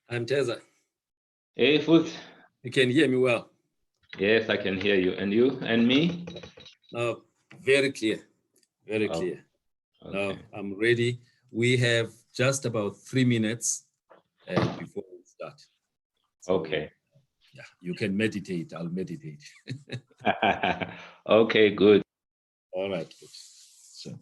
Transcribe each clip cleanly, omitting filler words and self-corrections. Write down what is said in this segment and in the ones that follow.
I'm Teza. Hey, Foot. You can hear me well? Yes, I can hear you. And you and me? No, very clear, very clear. Okay. Now I'm ready. We have just about 3 minutes before we start. So, okay. Yeah, you can meditate. I'll meditate. Okay, good. All right, good. So.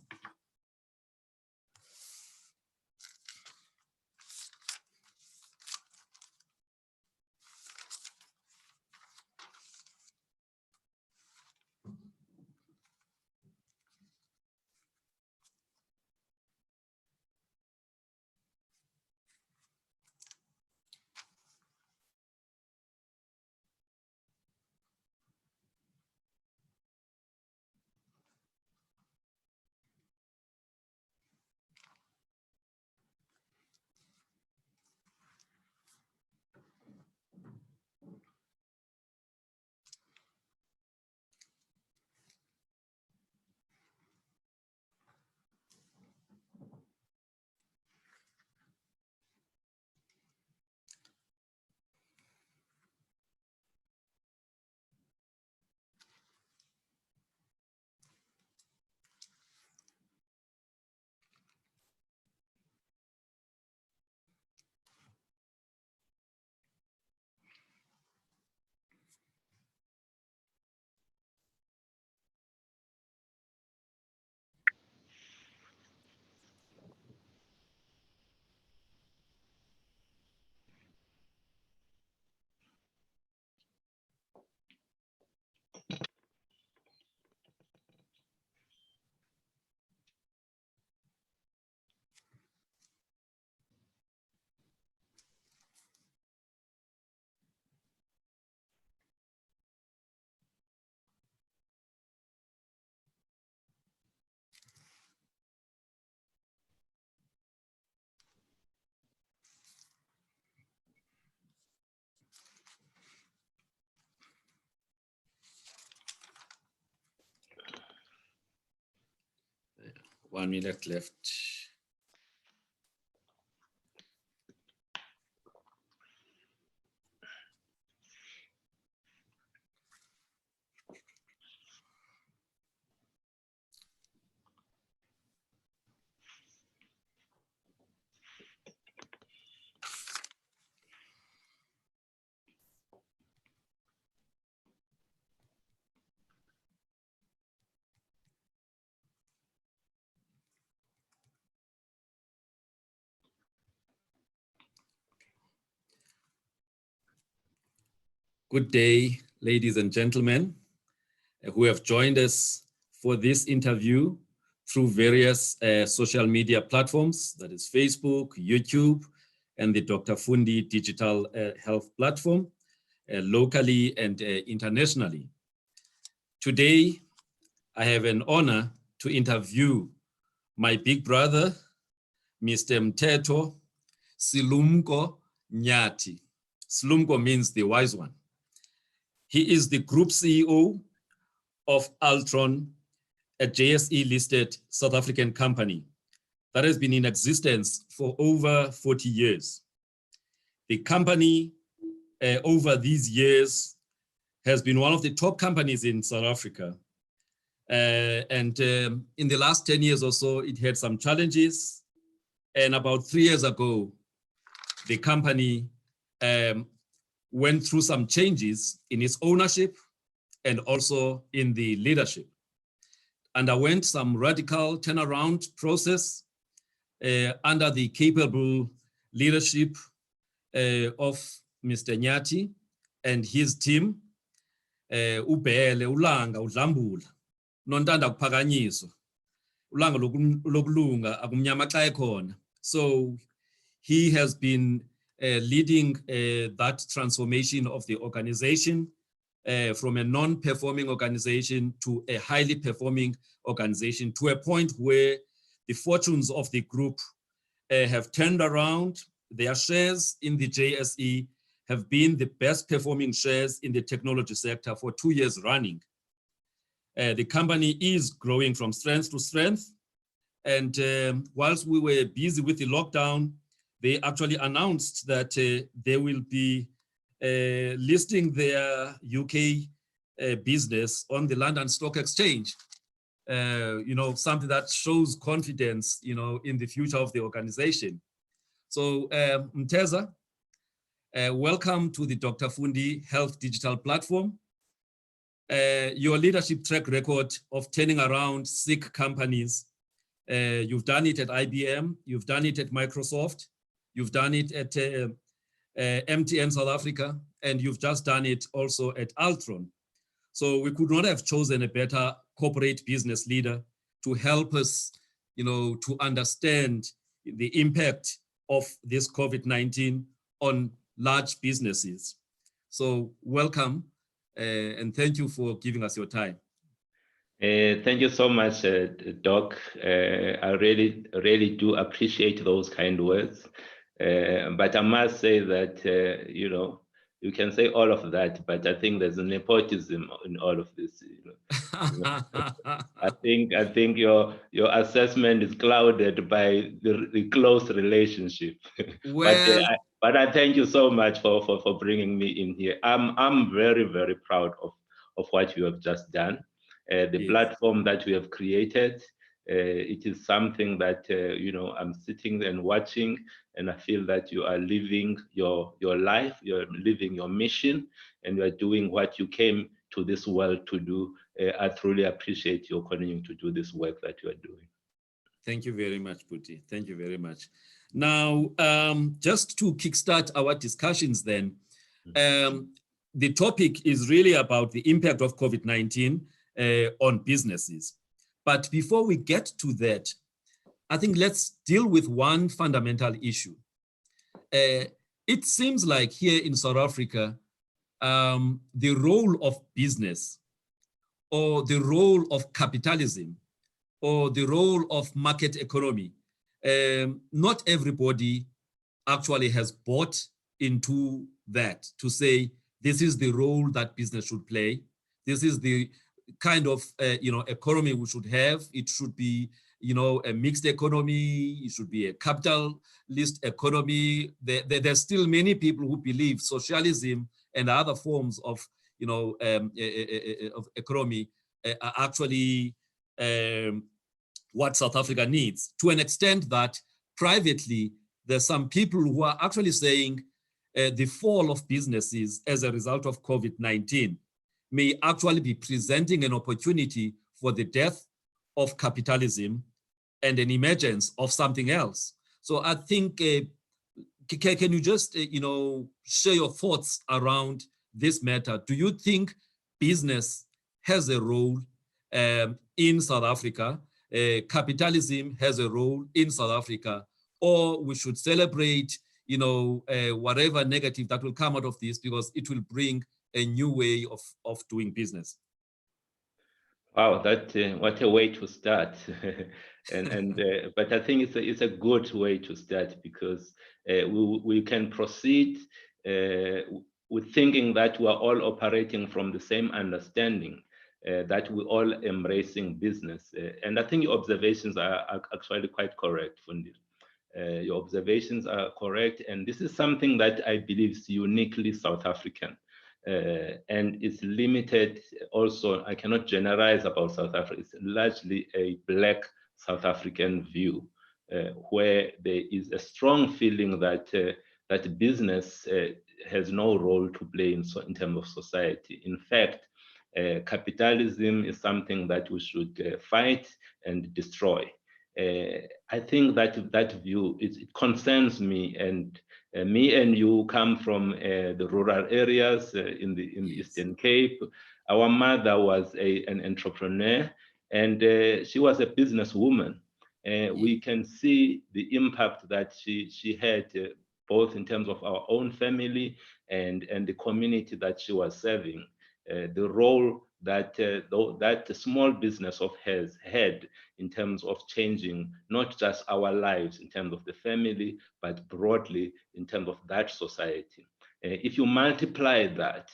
One minute left. Good day, ladies and gentlemen who have joined us for this interview through various social media platforms, that is Facebook, YouTube, and the Dr. Fundi digital health platform, locally and internationally. Today, I have an honor to interview my big brother, Mr. Mteto Silumko Nyati. Silumko means the wise one. He is the group CEO of Altron, a JSE-listed South African company that has been in existence for over 40 years. The company, over these years, has been one of the top companies in South Africa. In the last 10 years or so, it had some challenges. And about 3 years ago, the company went through some changes in its ownership and also in the leadership. Underwent some radical turnaround process under the capable leadership of Mr. Nyati and his team. Ubhele, ulanga, udlambula, nontanda kuphakanyiswa. Ulanga lokulunga akumnyama xa ekhona. So he has been leading that transformation of the organization from a non-performing organization to a highly performing organization, to a point where the fortunes of the group have turned around. Their shares in the JSE have been the best performing shares in the technology sector for 2 years running. The company is growing from strength to strength. And whilst we were busy with the lockdown, they actually announced that they will be listing their UK business on the London Stock Exchange. Something that shows confidence, in the future of the organization. So Mteza, welcome to the Dr. Fundi Health Digital Platform. Your leadership track record of turning around sick companies, you've done it at IBM, you've done it at Microsoft, you've done it at MTN South Africa, and you've just done it also at Altron. So we could not have chosen a better corporate business leader to help us, to understand the impact of this COVID-19 on large businesses. So welcome, and thank you for giving us your time. Thank you so much, Doc. I really do appreciate those kind words. But I must say that, you can say all of that, but I think there's a nepotism in all of this. I think your assessment is clouded by the close relationship. Well, but I thank you so much for bringing me in here. I'm very, very proud of what you have just done. The yes. platform that we have created, it is something that I'm sitting and watching, and I feel that you are living your life, you're living your mission, and you're doing what you came to this world to do. I truly appreciate you continuing to do this work that you are doing. Thank you very much, Puti. Thank you very much. Now, just to kickstart our discussions then, the topic is really about the impact of COVID-19 on businesses. But before we get to that, I think let's deal with one fundamental issue. It seems like here in South Africa, the role of business or the role of capitalism or the role of market economy, not everybody actually has bought into that to say, this is the role that business should play. This is the kind of economy we should have. It should be a mixed economy. It should be a capitalist economy. There's still many people who believe socialism and other forms of of economy are actually what South Africa needs, to an extent that privately there's some people who are actually saying the fall of businesses as a result of COVID-19 may actually be presenting an opportunity for the death of capitalism and an emergence of something else. So I think, can you just, share your thoughts around this matter? Do you think business has a role in South Africa? Capitalism has a role in South Africa, or we should celebrate, whatever negative that will come out of this because it will bring a new way of doing business? Wow, that what a way to start. But I think it's a good way to start because we can proceed with thinking that we are all operating from the same understanding, that we all embracing business. And I think your observations are actually quite correct, Fundi. Your observations are correct, and this is something that I believe is uniquely South African. And it's limited also, I cannot generalize about South Africa, it's largely a Black South African view, where there is a strong feeling that that business has no role to play in terms of society. In fact, capitalism is something that we should fight and destroy. I think that view, it concerns me, and me and you come from the rural areas in the Eastern Cape. Our mother was an entrepreneur, and she was a businesswoman. We can see the impact that she had, both in terms of our own family and the community that she was serving. The role that that small business of hers had in terms of changing not just our lives in terms of the family, but broadly in terms of that society. If you multiply that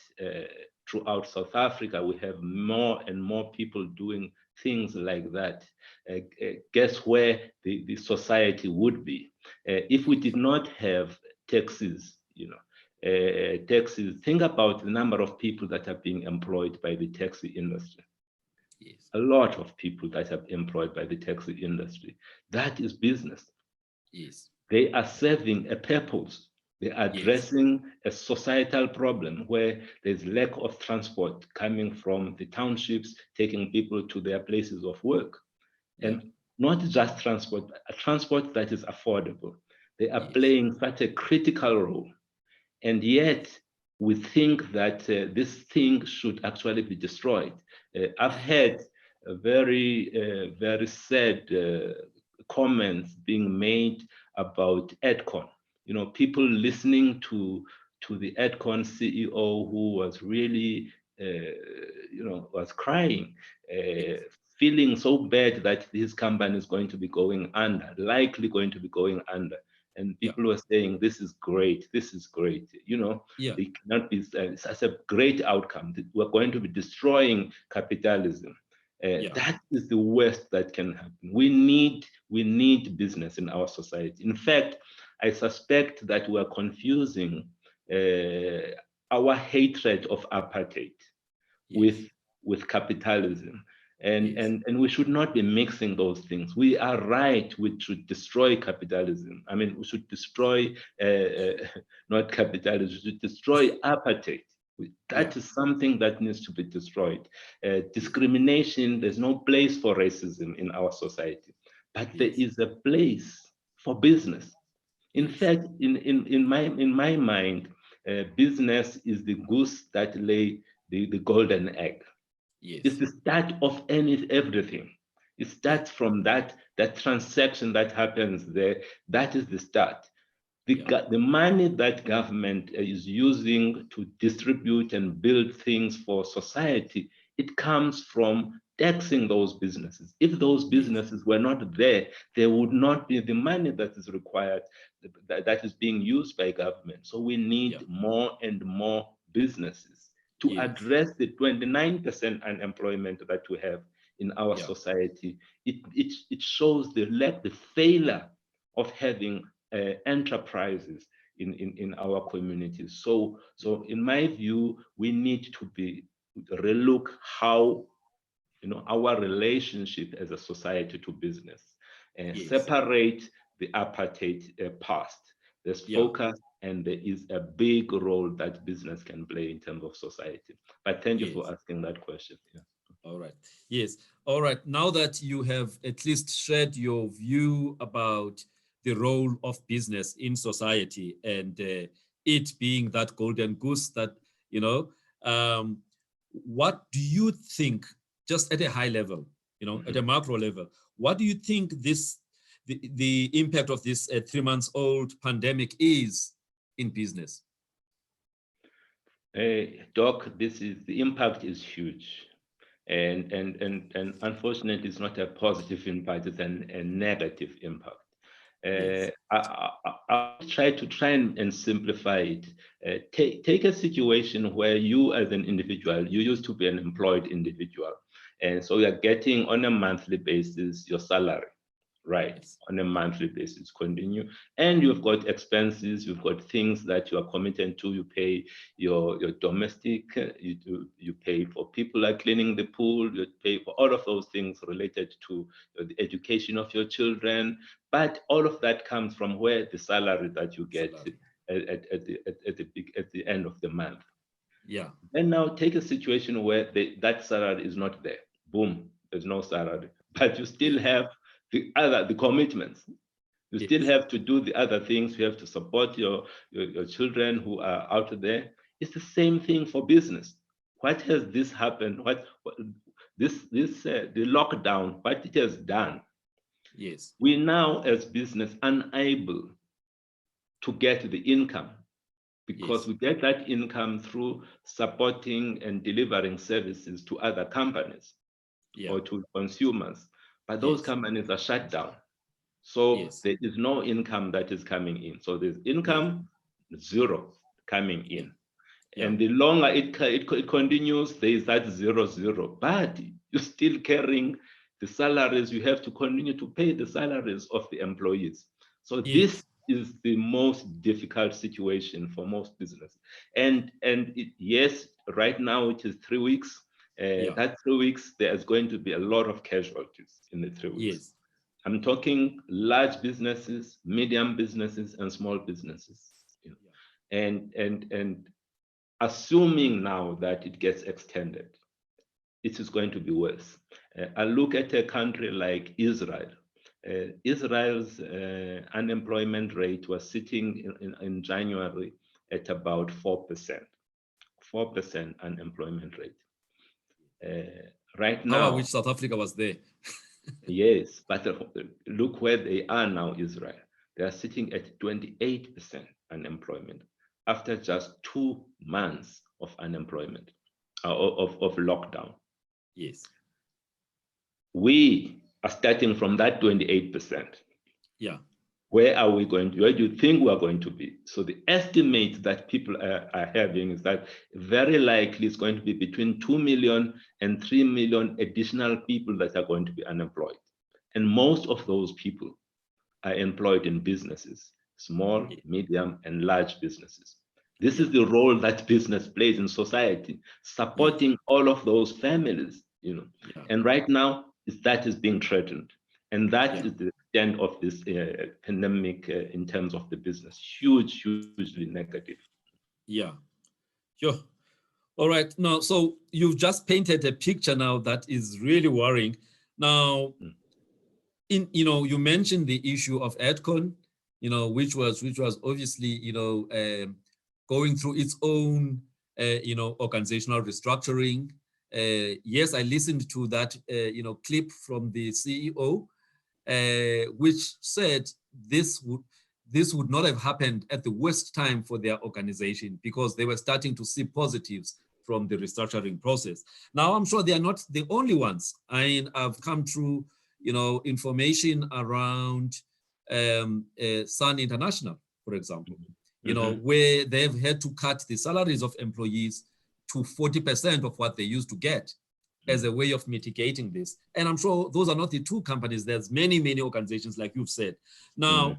throughout South Africa, we have more and more people doing things like that, guess where the society would be if we did not have taxes, taxes. Think about the number of people that are being employed by the taxi industry. Yes. A lot of people that are employed by the taxi industry. That is business. Yes. They are serving a purpose. They are addressing a societal problem where there's lack of transport coming from the townships, taking people to their places of work. And not just transport, a transport that is affordable. They are playing such a critical role. And yet we think that this thing should actually be destroyed. I've had a very sad comments being made about EdCon. People listening to the EdCon CEO who was really, was crying, feeling so bad that his company is going to be going under, likely going to be going under. And people were saying, this is great, this is great. It cannot be such a great outcome. We're going to be destroying capitalism. That is the worst that can happen. We need business in our society. In fact, I suspect that we are confusing our hatred of apartheid with capitalism. And we should not be mixing those things. We are right, we should destroy capitalism. I mean, we should destroy, not capitalism, we should destroy apartheid. That is something that needs to be destroyed. Discrimination, there's no place for racism in our society, but there is a place for business. In fact, in my mind, business is the goose that lay the golden egg. It's the start of everything. It starts from that transaction that happens there. That is the start. The money that government is using to distribute and build things for society, it comes from taxing those businesses. If those businesses were not there, there would not be the money that is required, that is being used by government. So we need more and more businesses to address the 29% unemployment that we have in our society. It shows the failure of having enterprises in our communities. So in my view, we need to relook how our relationship as a society to business and separate the apartheid past. There's focus, and there is a big role that business can play in terms of society. But thank you for asking that question. All right. Yes. All right. Now that you have at least shared your view about the role of business in society and it being that golden goose that, what do you think, just at a high level, at a macro level, what do you think the impact of this 3-month-old pandemic is in business? Doc, the impact is huge. And unfortunately, it's not a positive impact, it's a negative impact. I'll try and simplify it. Take a situation where you as an individual, you used to be an employed individual. And so you're getting on a monthly basis your salary, right? On a monthly basis, continue. And you've got expenses, you've got things that you are committed to. You pay your domestic, you pay for people like cleaning the pool, you pay for all of those things related to the education of your children. But all of that comes from where the salary that you get at the end of the month. And now take a situation where that salary is not there. Boom, there's no salary, but you still have the commitments. You still have to do the other things. You have to support your children who are out there. It's the same thing for business. What has this happened? The lockdown, what it has done? We now as business unable to get the income because we get that income through supporting and delivering services to other companies or to consumers. But those companies are shut down. So there is no income that is coming in. So there's income zero coming in. And the longer it continues, there is that 0, 0. But you're still carrying the salaries. You have to continue to pay the salaries of the employees. So this is the most difficult situation for most business. Yes, right now it is 3 weeks. That 3 weeks, there's going to be a lot of casualties in the 3 weeks. I'm talking large businesses, medium businesses, and small businesses. You know? And assuming now that it gets extended, it is going to be worse. I look at a country like Israel. Israel's unemployment rate was sitting in January at about 4%. 4% unemployment rate. Right now, I wish South Africa was there. Yes, but look where they are now, Israel. They are sitting at 28% unemployment after just 2 months of unemployment, of lockdown. Yes. We are starting from that 28%. Yeah. Where are we going to, where do you think we are going to be? So the estimate that people are having is that very likely it's going to be between 2 million and 3 million additional people that are going to be unemployed. And most of those people are employed in businesses, small, medium, and large businesses. This is the role that business plays in society, supporting all of those families, you know. And right now, that is being threatened. And that is the extent of this pandemic in terms of the business. Hugely negative. Yeah, sure. All right. Now, so you've just painted a picture now that is really worrying. Now, you mentioned the issue of Adcon, which was obviously, going through its own, organizational restructuring. Yes, I listened to that, clip from the CEO, which said this would not have happened at the worst time for their organization because they were starting to see positives from the restructuring process. Now, I'm sure they are not the only ones. I've come through, information around Sun International, for example, where they've had to cut the salaries of employees to 40% of what they used to get as a way of mitigating this. And I'm sure those are not the two companies. There's many organizations, like you've said. Now,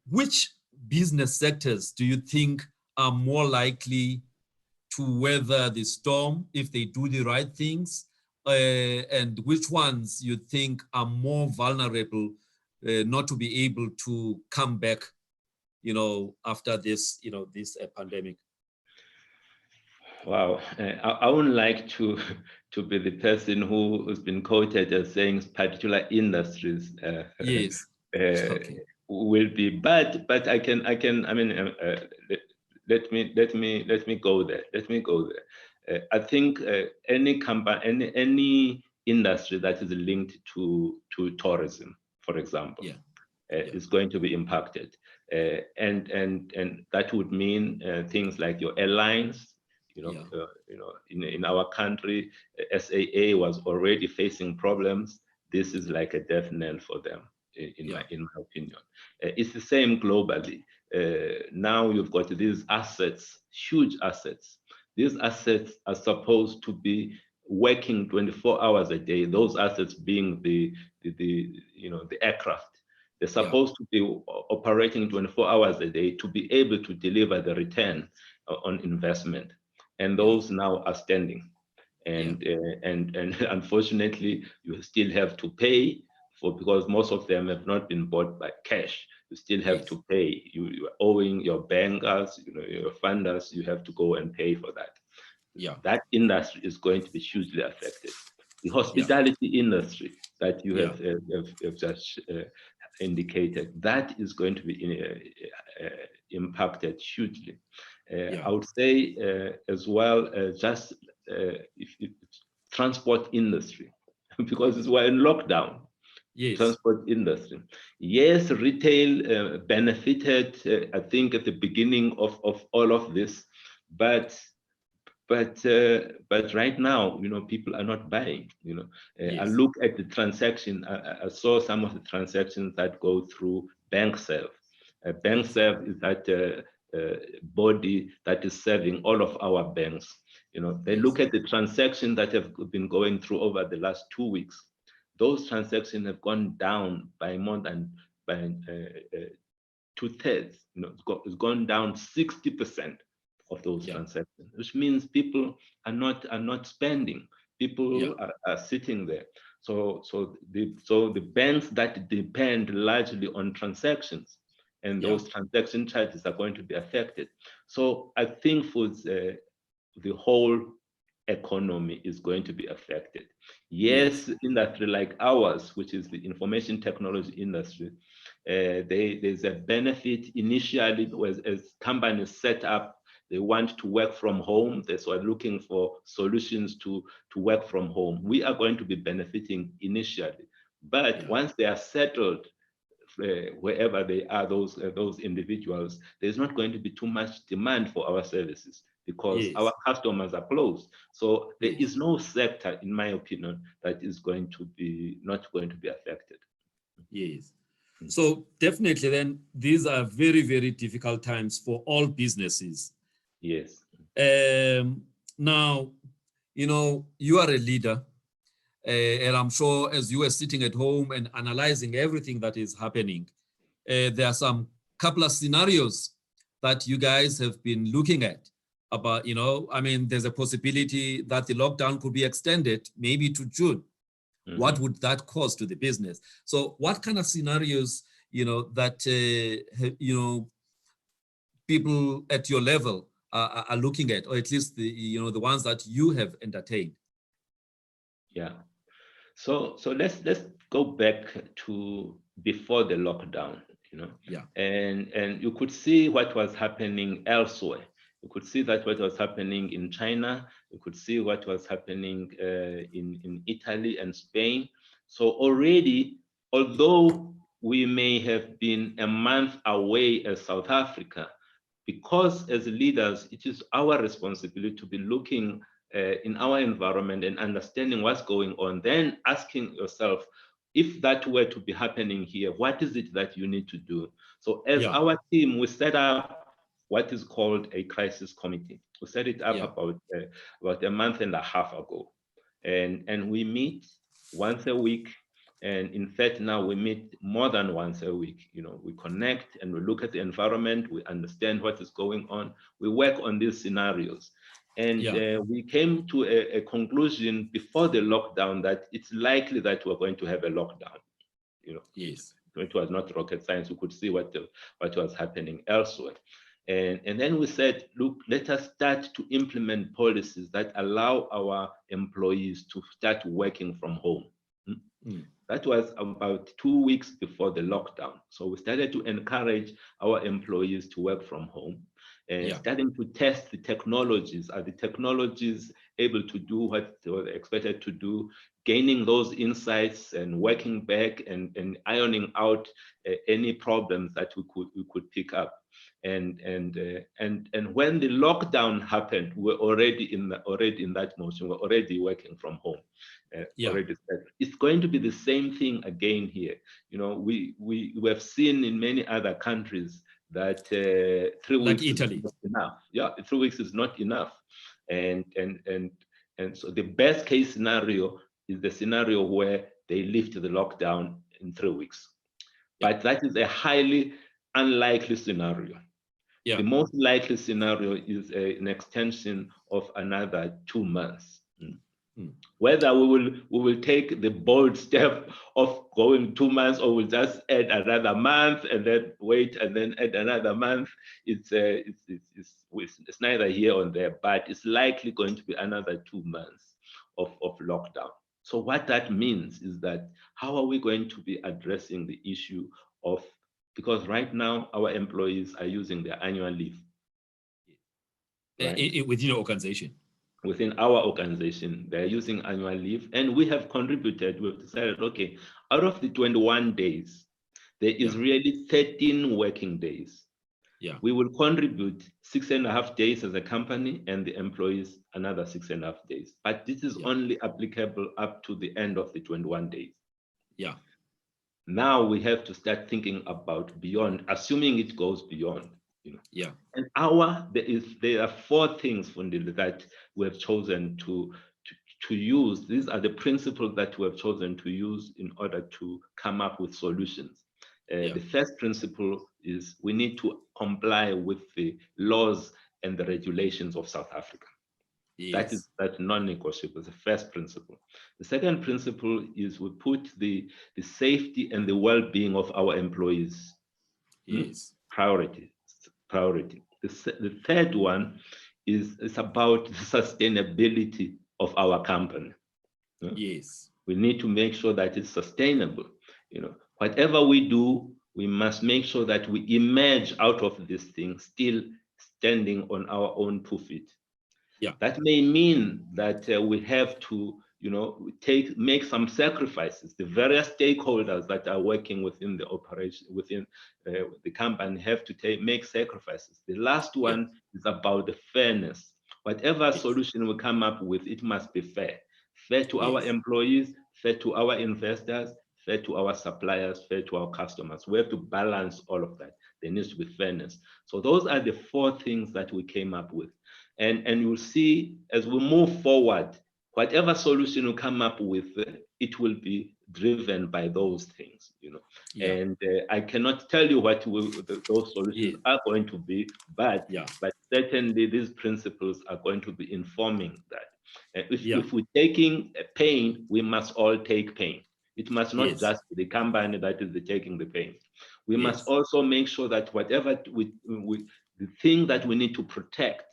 which business sectors do you think are more likely to weather the storm if they do the right things? And which ones you think are more vulnerable not to be able to come back, after this, this pandemic? Wow, I wouldn't like to be the person who has been quoted as saying particular industries yes. will be, but I can. I mean, let me go there. I think any company, any industry that is linked to tourism, for example, is going to be impacted, and that would mean things like your airlines. In our country, SAA was already facing problems. This is like a death knell for them, in my opinion. It's the same globally. Now you've got these assets, huge assets. These assets are supposed to be working 24 hours a day. Those assets being the aircraft. They're supposed to be operating 24 hours a day to be able to deliver the return on investment. And those now are standing. And unfortunately, you still have to pay because most of them have not been bought by cash. You still have to pay. You are owing your bankers, your funders, you have to go and pay for that. That industry is going to be hugely affected. The hospitality industry that you have just indicated, that is going to be impacted hugely. I would say as well, just if transport industry, because we're in lockdown. Transport industry. Yes, retail benefited, I think, at the beginning of all of this, but right now, people are not buying. I look at the transaction. I saw some of the transactions that go through BankServe. BankServe is that body that is serving all of our banks. You know, they look at the transactions that have been going through over the last 2 weeks. Those transactions have gone down by more than 2/3. You know, it's gone down 60% of those transactions, which means people are not spending. People are sitting there. So the banks that depend largely on transactions, and those transaction charges are going to be affected. So I think for the whole economy is going to be affected. Yes, industry like ours, which is the information technology industry, there's a benefit initially as companies set up. They want to work from home. So are looking for solutions to work from home. We are going to be benefiting initially, but once they are settled, wherever they are, those individuals, there's not going to be too much demand for our services because our customers are closed. So there is no sector, in my opinion, that is going to be not going to be affected. Yes. So definitely then these are very, very difficult times for all businesses. Yes. Now, you know, you are a leader, and I'm sure as you are sitting at home and analyzing everything that is happening, there are some couple of scenarios that you guys have been looking at about, you know, I mean, there's a possibility that the lockdown could be extended maybe to June. What would that cause to the business? So what kind of scenarios, you know, that, you know, people at your level are looking at, or at least the, you know, the ones that you have entertained? Yeah. So let's go back to before the lockdown, you know. Yeah. And you could see what was happening elsewhere. You could see that what was happening in China. You could see what was happening in Italy and Spain. So already, although we may have been a month away as South Africa, because as leaders, it is our responsibility to be looking in our environment and understanding what's going on, then asking yourself, if that were to be happening here, what is it that you need to do? So as our team, we set up what is called a crisis committee. We set it up about a month and a half ago. And we meet once a week. And in fact, now we meet more than once a week. You know, we connect and we look at the environment, we understand what is going on. We work on these scenarios. And we came to a conclusion before the lockdown that it's likely that we're going to have a lockdown. You know, it was not rocket science. We could see what was happening elsewhere. And then we said, look, let us start to implement policies that allow our employees to start working from home. That was about 2 weeks before the lockdown. So we started to encourage our employees to work from home and starting to test the technologies. Are the technologies able to do what they were expected to do, gaining those insights and working back and ironing out any problems that we could pick up. And when the lockdown happened, we're already in that motion. We're already working from home. Already said. It's going to be the same thing again here. You know, we have seen in many other countries that 3 weeks like Italy is not enough. 3 weeks is not enough. And so the best case scenario is the scenario where they lift the lockdown in 3 weeks. But that is a highly unlikely scenario. The most likely scenario is an extension of another 2 months. Whether we will take the bold step of going 2 months or we'll just add another month and then wait and then add another month, it's neither here or there, but it's likely going to be another 2 months of lockdown. So what that means is that how are we going to be addressing the issue of, because right now our employees are using their annual leave. Right? Within your organization. Within our organization, they're using annual leave, and we have contributed. We've decided, okay, out of the 21 days, there is really 13 working days. We will contribute 6.5 days as a company, and the employees another 6.5 days. But this is only applicable up to the end of the 21 days. Now we have to start thinking about beyond, assuming it goes beyond. You know. Yeah. And there are 4 things, Fundile, that we have chosen to use. These are the principles that we have chosen to use in order to come up with solutions. The first principle is we need to comply with the laws and the regulations of South Africa. Yes. That's non-negotiable, the first principle. The second principle is we put the safety and the well-being of our employees. Yes. Priority. The third one is about the sustainability of our company. Yes. We need to make sure that it's sustainable. You know, whatever we do, we must make sure that we emerge out of this thing still standing on our own 2 feet. Yeah. That may mean that we have to, you know, make some sacrifices. The various stakeholders that are working within the operation, within the company, have to make sacrifices. The last one is about the fairness. Whatever solution we come up with, it must be fair. Fair to our employees, fair to our investors, fair to our suppliers, fair to our customers. We have to balance all of that. There needs to be fairness. So those are the 4 things that we came up with. And you'll see as we move forward, whatever solution we come up with, it will be driven by those things, you know. And I cannot tell you what those solutions are going to be, but certainly these principles are going to be informing that. If we're taking pain, we must all take pain. It must not just be the company that is taking the pain. We must also make sure that whatever the thing that we need to protect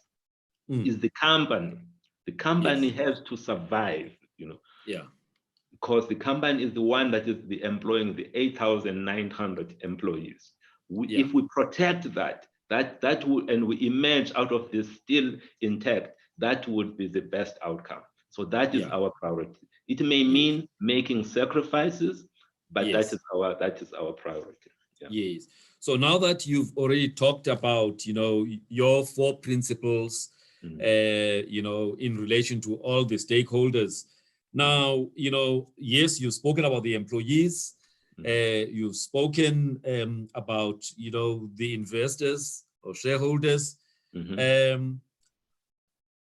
is the company. The company has to survive, you know. Because the company is the one that is employing the 8,900 employees. If we protect that would, and we emerge out of this still intact, that would be the best outcome. So that is our priority. It may mean making sacrifices, but that is our priority. Yes. So now that you've already talked about, you know, your 4 principles, you know, in relation to all the stakeholders. Now, you know, yes, you've spoken about the employees. You've spoken about, you know, the investors or shareholders,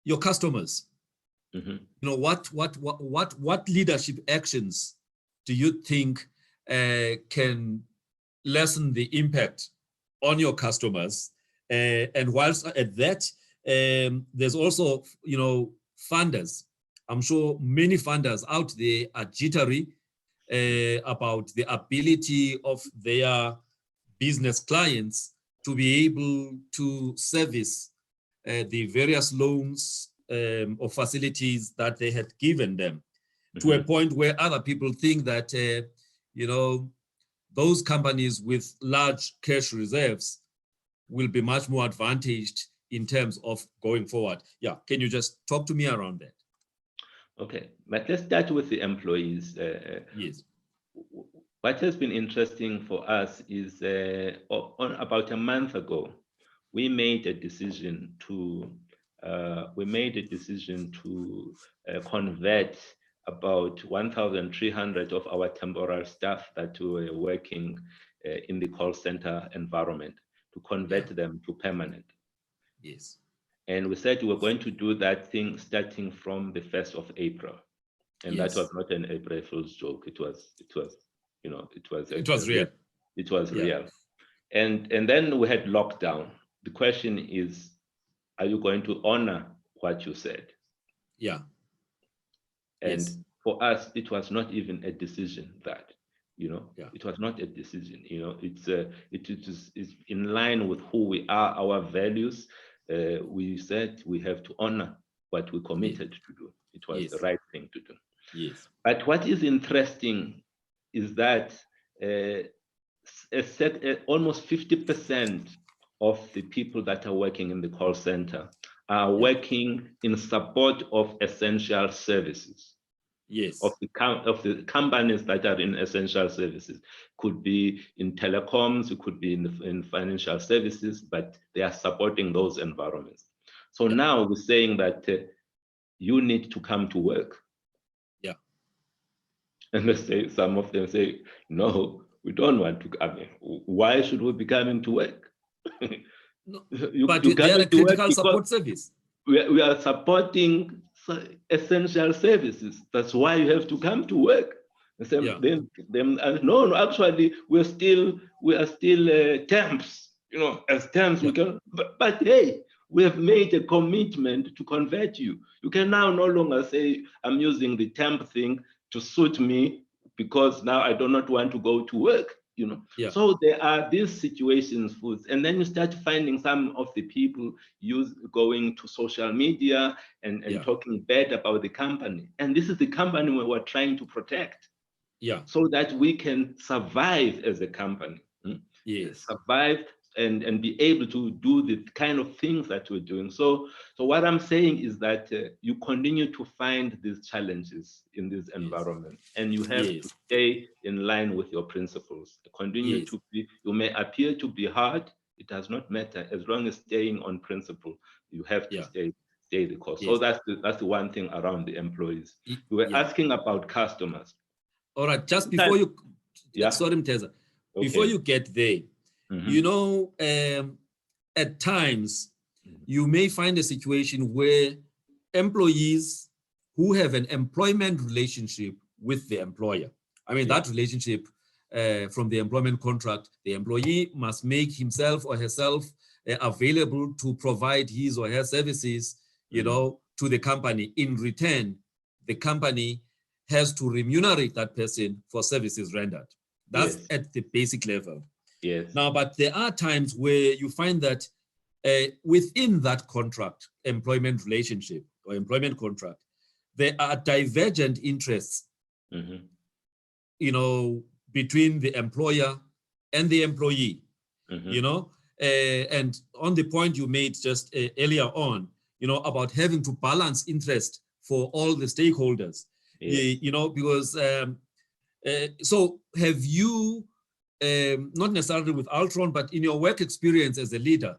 your customers. You know, what leadership actions do you think can lessen the impact on your customers? And whilst at that, there's also, you know, funders. I'm sure many funders out there are jittery about the ability of their business clients to be able to service the various loans or facilities that they had given them, to a point where other people think that, you know, those companies with large cash reserves will be much more advantaged in terms of going forward. Yeah, can you just talk to me around that? Okay, but let's start with the employees. Yes. What has been interesting for us is about a month ago, we made a decision to convert about 1,300 of our temporary staff that were working in the call center environment, to convert them to permanent. Yes. And we said we were going to do that thing starting from the 1st of April. And that was not an April Fool's joke. It was, you know, it was real. It was real. And then we had lockdown. The question is, are you going to honor what you said? Yeah. And for us, it was not even a decision that, you know, it was not a decision, you know, it's in line with who we are, our values. We said we have to honor what we committed to do. It was the right thing to do. Yes. But what is interesting is that almost 50% of the people that are working in the call center are working in support of essential services. Yes. Of the companies that are in essential services. Could be in telecoms, it could be in financial services, but they are supporting those environments. So now we're saying that you need to come to work. Yeah. And they say, some of them say, no, we don't want to come in. Why should we be coming to work? No, You, but you they are a gather to work critical because support service. we are supporting essential services. That's why you have to come to work. Yeah. No, actually, we are still temps. As temps, Yeah. we can. But hey, we have made a commitment to convert you. You can now no longer say, I'm using the temp thing to suit me because now I do not want to go to work. Yeah. So there are these situations, and then you start finding some of the people going to social media and Yeah. talking bad about the company. And this is the company we were trying to protect. Yeah. So that we can survive as a company. Yes. Survive and be able to do the kind of things that we're doing. So what I'm saying is that you continue to find these challenges in this environment, and you have to stay in line with your principles. Continue to be, you may appear to be hard, it does not matter. As long as staying on principle, you have to stay the course. So that's the one thing around the employees. You were asking about customers. All right, just before you, sorry, Okay. Mteza, before you get there, at times you may find a situation where employees who have an employment relationship with the employer, I mean, that relationship from the employment contract, the employee must make himself or herself available to provide his or her services, to the company. In return, the company has to remunerate that person for services rendered. That's at the basic level. Yes. Now, but there are times where you find that within that contract, employment relationship or employment contract, there are divergent interests, between the employer and the employee, and on the point you made just earlier on, about having to balance interest for all the stakeholders, because so have you, not necessarily with Altron, but in your work experience as a leader,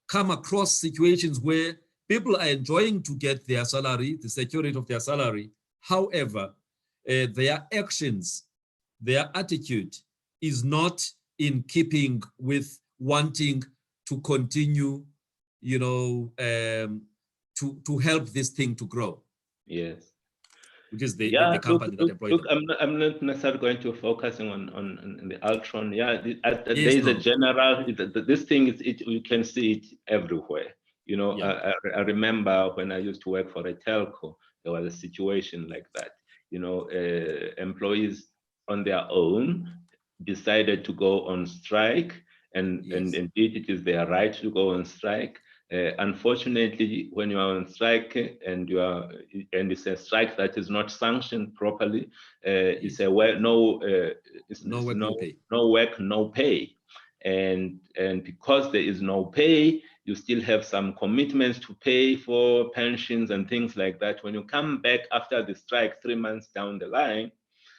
come across situations where people are enjoying to get their salary, the security of their salary. However, their actions, their attitude is not in keeping with wanting to continue, to help this thing to grow. Yes. Which is the company that employed them. I'm not necessarily going to focusing on the Altron. There is a general. This thing is you can see it everywhere. I remember when I used to work for a telco, there was a situation like that. Employees on their own decided to go on strike, and indeed it is their right to go on strike. Unfortunately, when you are on strike and it's a strike that is not sanctioned properly, it's no work, no pay. And because there is no pay, you still have some commitments to pay for pensions and things like that. When you come back after the strike 3 months down the line,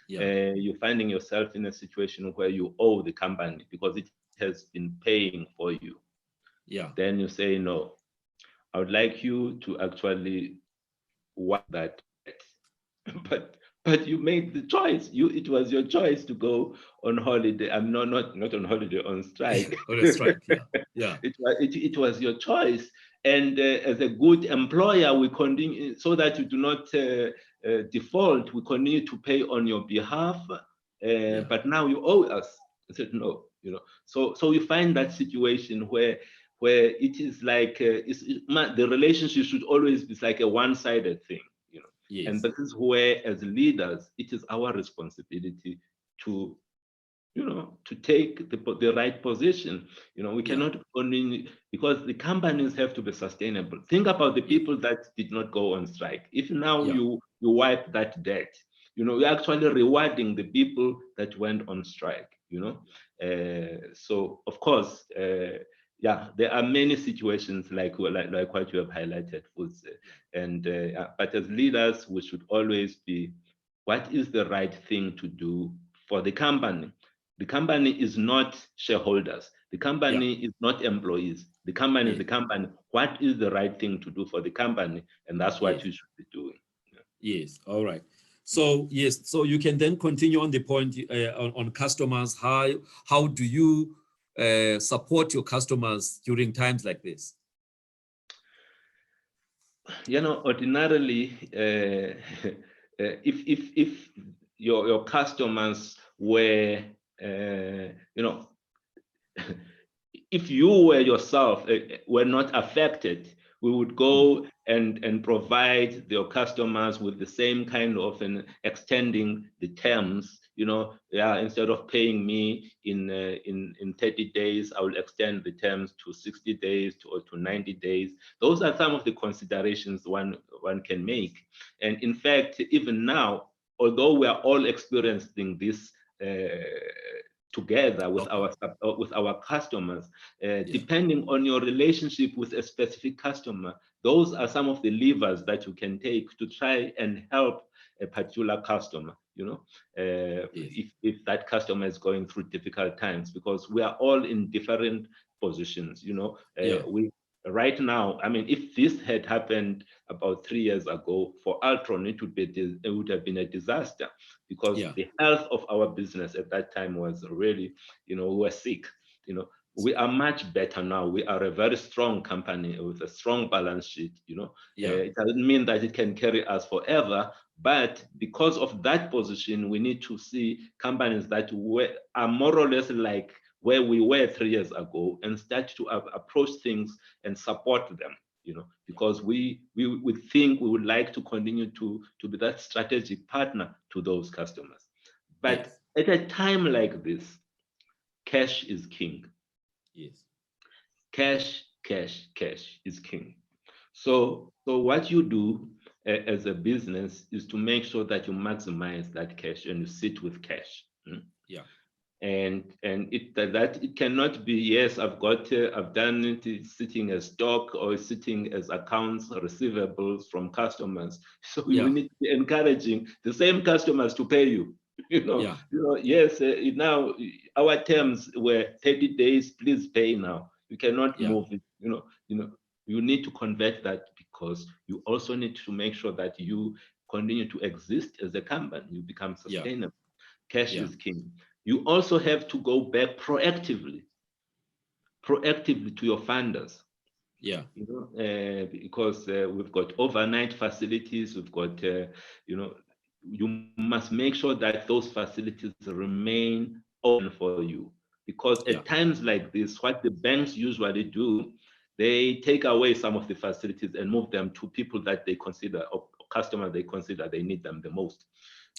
you're finding yourself in a situation where you owe the company because it has been paying for you. Then you say, no, I would like you to actually want that. But you made the choice. It was your choice to go on holiday. I'm not on holiday, on strike. On a strike, yeah. It was your choice. And as a good employer, we continue so that you do not default. We continue to pay on your behalf. But now you owe us. I said no. So you find that situation where it is like the relationship should always be like a one-sided thing. And this is where, as leaders, it is our responsibility to take the right position. We cannot only, because the companies have to be sustainable. Think about the people that did not go on strike. If now you wipe that debt, you're actually rewarding the people that went on strike. So of course, there are many situations like what you have highlighted, but as leaders, we should always be, what is the right thing to do for the company? The company is not shareholders. The company is not employees. The company is the company. What is the right thing to do for the company? And that's what you should be doing. Yes. All right. So so you can then continue on the point on customers. How do you support your customers during times like this? Ordinarily, if your customers were, if you were yourself were not affected, we would go and provide your customers with the same kind of extending the terms. Instead of paying me in 30 days, I will extend the terms to 60 days or to 90 days. Those are some of the considerations one can make. And in fact, even now, although we are all experiencing this together with our customers, depending on your relationship with a specific customer, those are some of the levers that you can take to try and help a particular customer. If that customer is going through difficult times, because we are all in different positions. We right now, if this had happened about 3 years ago for Altron, it would have been a disaster, because the health of our business at that time was really, we were sick. We are much better now. We are a very strong company with a strong balance sheet. It doesn't mean that it can carry us forever, but because of that position, we need to see companies that are more or less like where we were 3 years ago, and start to approach things and support them, because we think we would like to continue to be that strategic partner to those customers. But at a time like this, cash is king. Yes. Cash is king. So what you do as a business is to make sure that you maximize that cash and you sit with cash. And it cannot be, yes, I've done it sitting as stock or sitting as accounts receivables from customers. So you need to be encouraging the same customers to pay you. Yes, now our terms were 30 days, please pay now. You cannot move it. You need to convert that, because you also need to make sure that you continue to exist as a company. You become sustainable. Cash is king. You also have to go back proactively to your funders. Because we've got overnight facilities. We've got, you must make sure that those facilities remain open for you. Because at times like this, what the banks usually do, they take away some of the facilities and move them to people that they consider, or customers they consider they need them the most.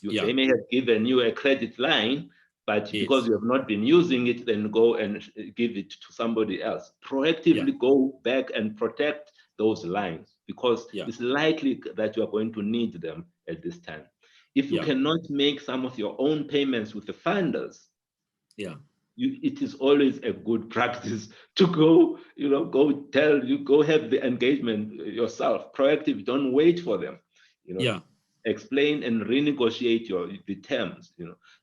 They may have given you a credit line, but because you have not been using it, then go and give it to somebody else. Proactively go back and protect those lines, because it's likely that you are going to need them at this time. If you cannot make some of your own payments with the funders, it is always a good practice to go have the engagement yourself. Proactive, don't wait for them. Explain and renegotiate the terms,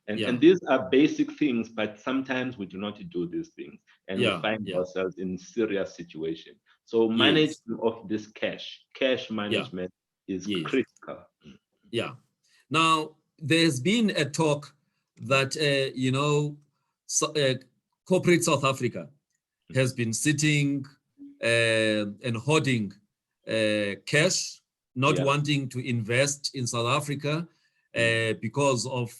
and these are basic things, but sometimes we do not do these things, and we find ourselves in serious situation. So management of this cash management is critical. Now there's been a talk that corporate South Africa has been sitting and hoarding cash, not wanting to invest in South Africa because of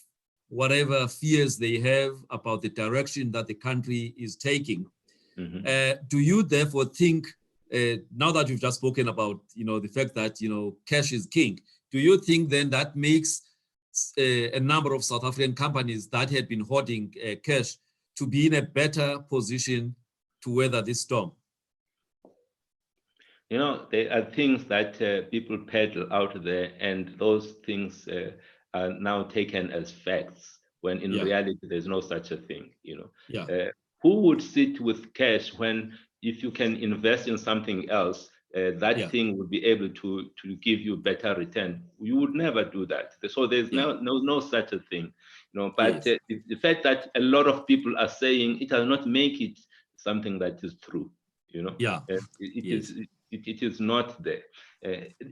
whatever fears they have about the direction that the country is taking. Do you therefore think, now that you've just spoken about the fact that cash is king, do you think then that makes a number of South African companies that had been hoarding cash to be in a better position to weather this storm? There are things that people peddle out there, and those things are now taken as facts, when in reality there's no such a thing. Who would sit with cash when, if you can invest in something else, that thing would be able to give you better return? You would never do that. So there's no such a thing. But the fact that a lot of people are saying it does not make it something that is true. It is not there.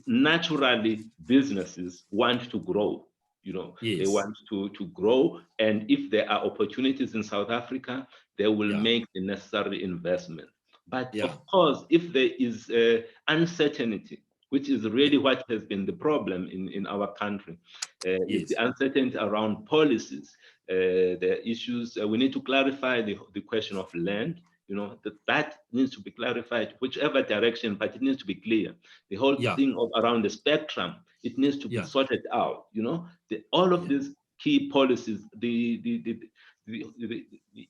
Naturally, businesses want to grow. They Yes. want to grow. And if there are opportunities in South Africa, they will make the necessary investment. But of course, if there is uncertainty, which is really what has been the problem in our country, is the uncertainty around policies, the issues. We need to clarify the question of land. That needs to be clarified, whichever direction, but it needs to be clear. The whole thing around the spectrum, it needs to be sorted out. All of these key policies, the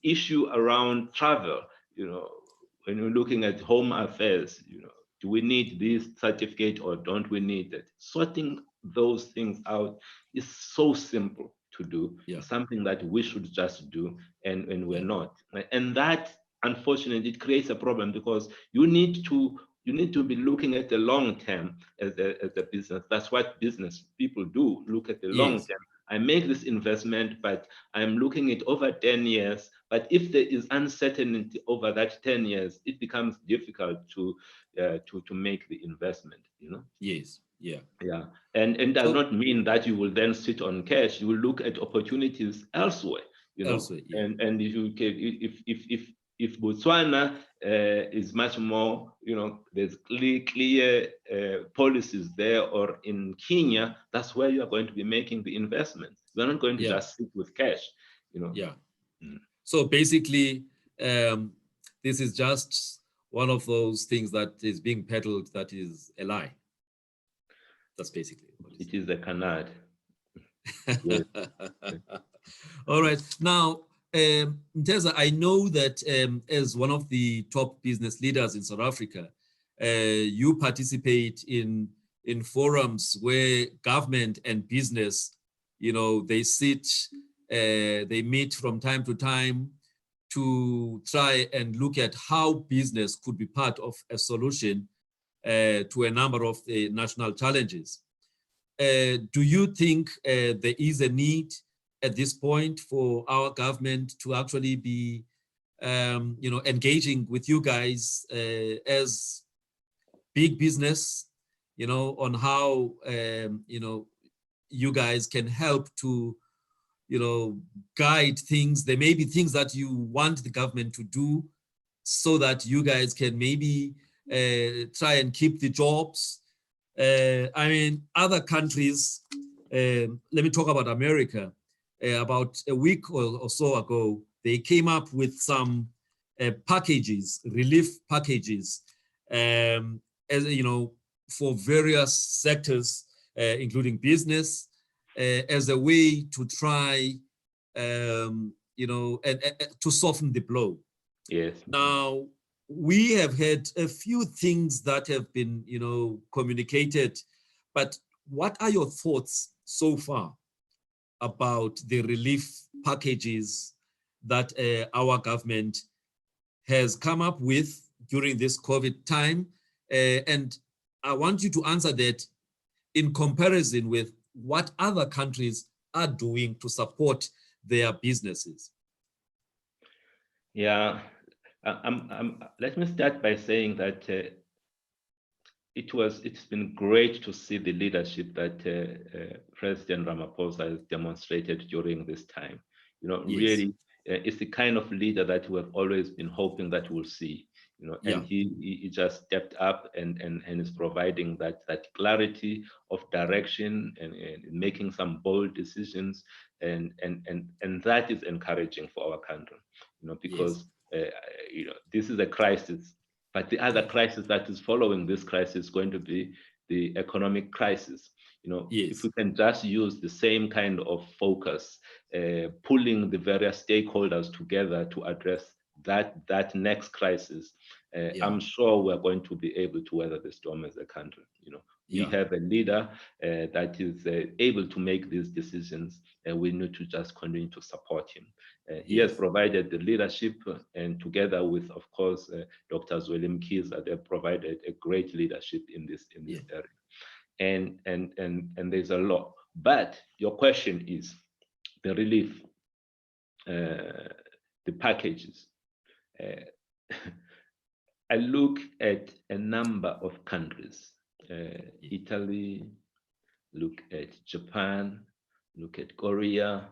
issue around travel, when you're looking at home affairs, do we need this certificate or don't we need it? Sorting those things out is so simple to do. It's something that we should just do, and we're not. And that, unfortunately, it creates a problem because you need to be looking at the long term as a business. That's what business people do, look at the long term. I make this investment, but I'm looking at over 10 years. But if there is uncertainty over that 10 years, it becomes difficult to make the investment, Yes. Yeah. And does not mean that you will then sit on cash. You will look at opportunities elsewhere, Elsewhere, and if Botswana is much more, there's clear policies there, or in Kenya, that's where you are going to be making the investment. You're not going to just sit with cash, Yeah. So basically, this is just one of those things that is being peddled that is a lie. That's basically what it is. A canard. Yes. All right. Now, Mteza, I know that as one of the top business leaders in South Africa, you participate in forums where government and business, they sit, they meet from time to time to try and look at how business could be part of a solution to a number of the national challenges. Do you think there is a need at this point for our government to actually be, engaging with you guys as big business, on how, you guys can help to, guide things? There may be things that you want the government to do so that you guys can maybe try and keep the jobs. I mean, other countries, let me talk about America. About a week or so ago, they came up with some packages, relief packages, as for various sectors, including business, as a way to try, and to soften the blow. Yes. Now, we have had a few things that have been, communicated, but what are your thoughts so far about the relief packages that our government has come up with during this COVID time? And I want you to answer that in comparison with what other countries are doing to support their businesses. Yeah, let me start by saying that it's been great to see the leadership that President Ramaphosa has demonstrated during this time. Yes. Really, it's the kind of leader that we have always been hoping that we'll see. And he just stepped up and is providing that clarity of direction and making some bold decisions, and that is encouraging for our country. Because this is a crisis. But the other crisis that is following this crisis is going to be the economic crisis. If we can just use the same kind of focus, pulling the various stakeholders together to address that next crisis, I'm sure we're going to be able to weather the storm as a country. We have a leader that is able to make these decisions, and we need to just continue to support him. He has provided the leadership, and together with, of course, Dr. Zweli Mkhize, they have provided a great leadership in this area. And there's a lot. But your question is the relief, the packages. I look at a number of countries, Italy, look at Japan, look at Korea,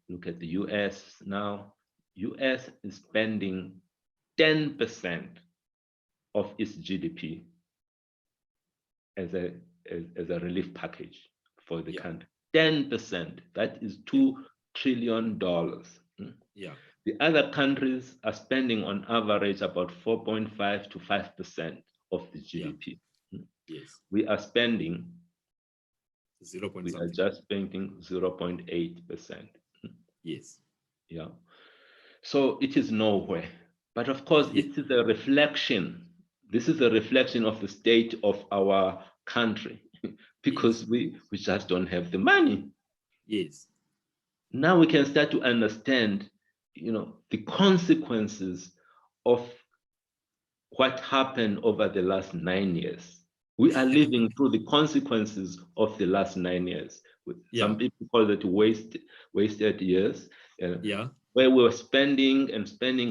look at the US now. US is spending 10% of its GDP as a relief package for the country. 10%, that is $2 trillion. Yeah. The other countries are spending on average about 4.5 to 5% of the GDP. Yes. We are spending 0. We are just spending 0.8%. Yes. Yeah. So it is nowhere. But of course, it is a reflection. This is a reflection of the state of our country because we just don't have the money. Yes. Now we can start to understand, the consequences of what happened over the last 9 years. We are living through the consequences of the last 9 years. Some people call it wasted years. Where we were spending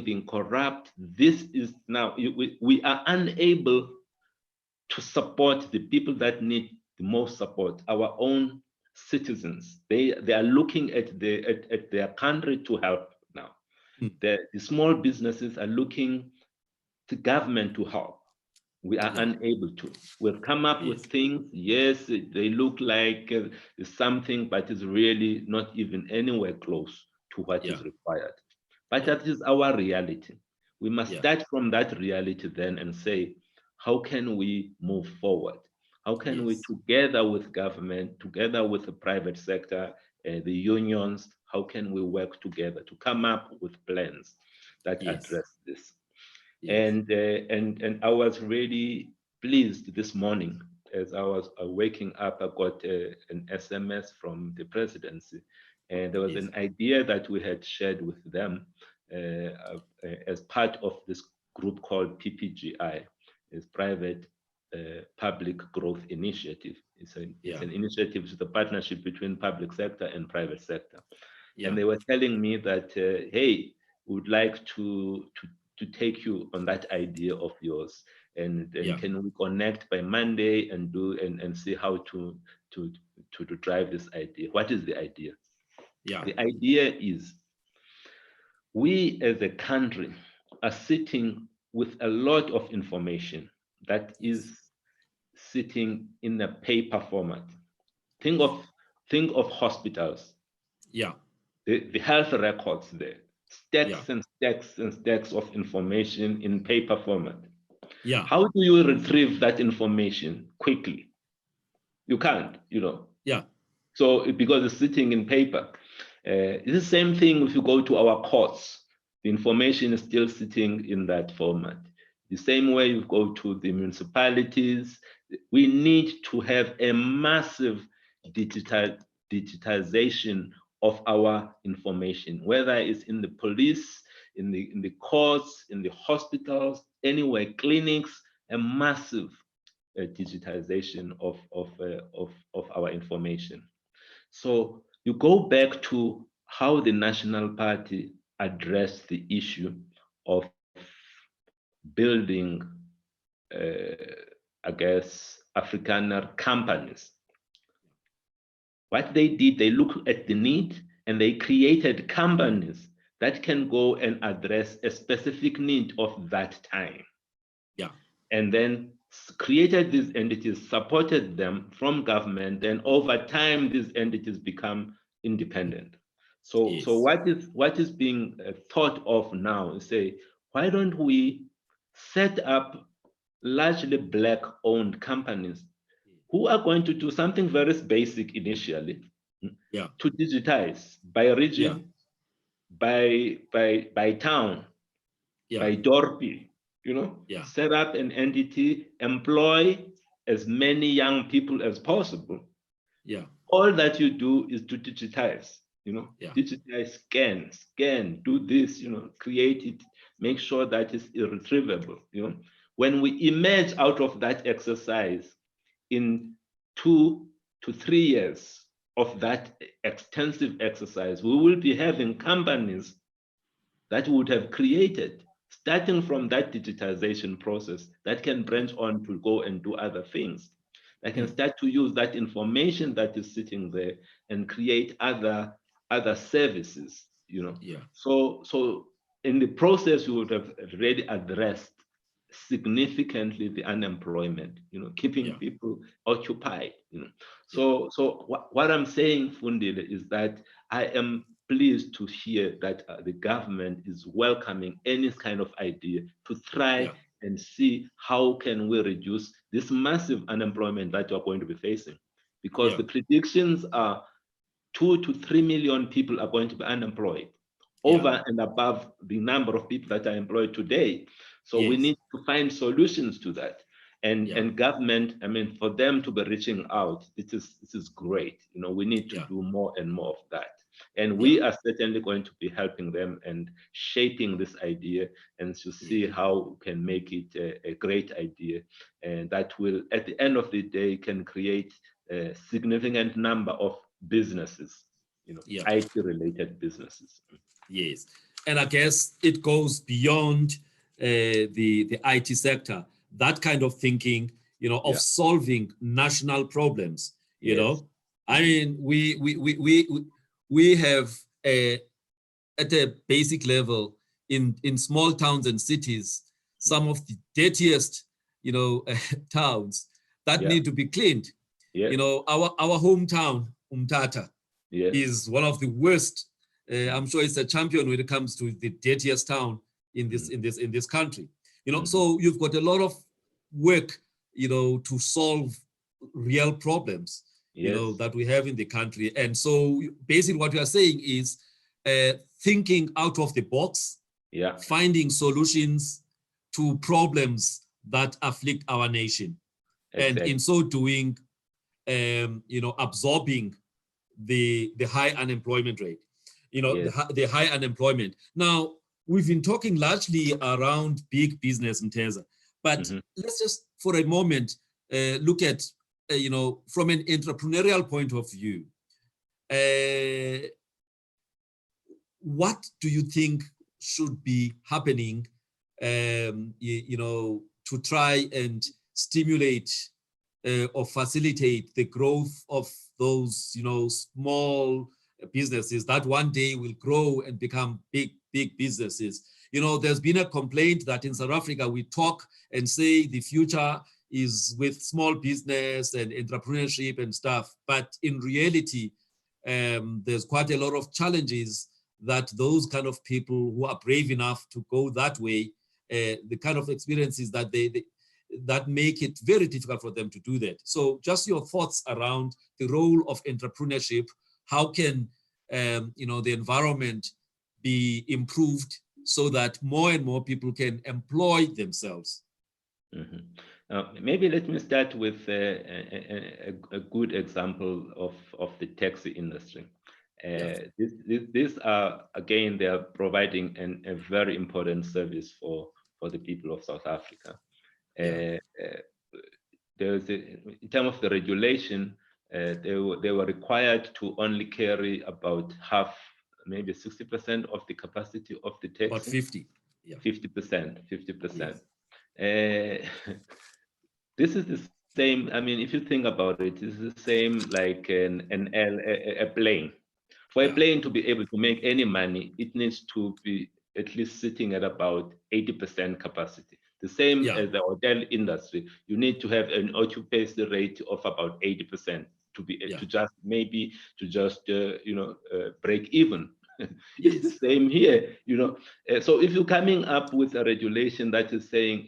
being corrupt. This is now, we are unable to support the people that need the most support, our own citizens. They are looking at their country to help now. The small businesses are looking to government to help. We are unable to. We've come up with things, yes, they look like something, but it's really not even anywhere close to what is required. But that is our reality. We must start from that reality then and say, how can we move forward? How can we, together with government, together with the private sector, the unions, how can we work together to come up with plans that address this? And I was really pleased this morning as I was waking up. I got an SMS from the presidency, and there was an idea that we had shared with them as part of this group called PPGI, is Private Public Growth Initiative. It's an initiative, it's a partnership between public sector and private sector. And they were telling me that, hey, we would like to take you on that idea of yours, and can we connect by Monday and do and see how to drive this idea? What is the idea? The idea is we as a country are sitting with a lot of information that is sitting in a paper format. Think of hospitals. The health records there. Stacks and stacks and stacks of information in paper format. How do you retrieve that information quickly? You can't, So because it's sitting in paper. It's the same thing if you go to our courts. The information is still sitting in that format. The same way you go to the municipalities. We need to have a massive digitization of our information, whether it's in the police, in the courts, in the hospitals, anywhere, clinics, a massive digitization of our information. So you go back to how the National Party addressed the issue of building, Afrikaner companies. What they did, they looked at the need and they created companies that can go and address a specific need of that time. And then created these entities, supported them from government, and over time, these entities become independent. So what is being thought of now is say, why don't we set up largely Black-owned companies who are going to do something very basic initially, to digitize by region, by town, by Dorpi, set up an entity, employ as many young people as possible. All that you do is to digitize, digitize, scan, do this, create it, make sure that it's irretrievable. When we emerge out of that exercise in 2 to 3 years of that extensive exercise, we will be having companies that would have created, starting from that digitization process, that can branch on to go and do other things. They can start to use that information that is sitting there and create other services, you know. Yeah. So in the process, we would have already addressed significantly the unemployment, you know, keeping people occupied, you know. So what I'm saying, Fundile, is that I am pleased to hear that the government is welcoming any kind of idea to try and see how can we reduce this massive unemployment that we're going to be facing, because the predictions are 2 to 3 million people are going to be unemployed, over and above the number of people that are employed today. So we need to find solutions to that. And government, I mean, for them to be reaching out, this is great. You know, we need to do more and more of that. And we are certainly going to be helping them and shaping this idea and to see how we can make it a great idea, and that will, at the end of the day, can create a significant number of businesses, you know, IT-related businesses. Yes, and I guess it goes beyond the IT sector. That kind of thinking, you know, of solving national problems. You know, I mean, we have at a basic level in small towns and cities some of the dirtiest, you know, towns that need to be cleaned. You know, our hometown, Umtata, is one of the worst. I'm sure it's a champion when it comes to the dirtiest town in this country. You know, so you've got a lot of work, you know, to solve real problems, you know, that we have in the country. And so basically what you are saying is thinking out of the box, finding solutions to problems that afflict our nation. And in so doing, you know, absorbing the high unemployment rate, you know, the high unemployment. Now, we've been talking largely around big business in Mteza, but let's just for a moment look at, you know, from an entrepreneurial point of view, what do you think should be happening, you know, to try and stimulate or facilitate the growth of those, you know, small businesses that one day will grow and become big businesses? You know, there's been a complaint that in South Africa we talk and say the future is with small business and entrepreneurship and stuff, but in reality, there's quite a lot of challenges that those kind of people who are brave enough to go that way, the kind of experiences that that make it very difficult for them to do that. So just your thoughts around the role of entrepreneurship. How can you know, the environment be improved so that more and more people can employ themselves? Maybe let me start with a good example of the taxi industry. These are, again, they are providing a very important service for the people of South Africa. There's in terms of the regulation, they were required to only carry about half, maybe 60% of the capacity of the taxi. About 50. 50%. This is the same. I mean, if you think about it, it's the same like a plane. For a plane to be able to make any money, it needs to be at least sitting at about 80% capacity. The same as the hotel industry, you need to have an occupancy rate of about 80% to be to just you know, break even. It's the same here, you know. So if you're coming up with a regulation that is saying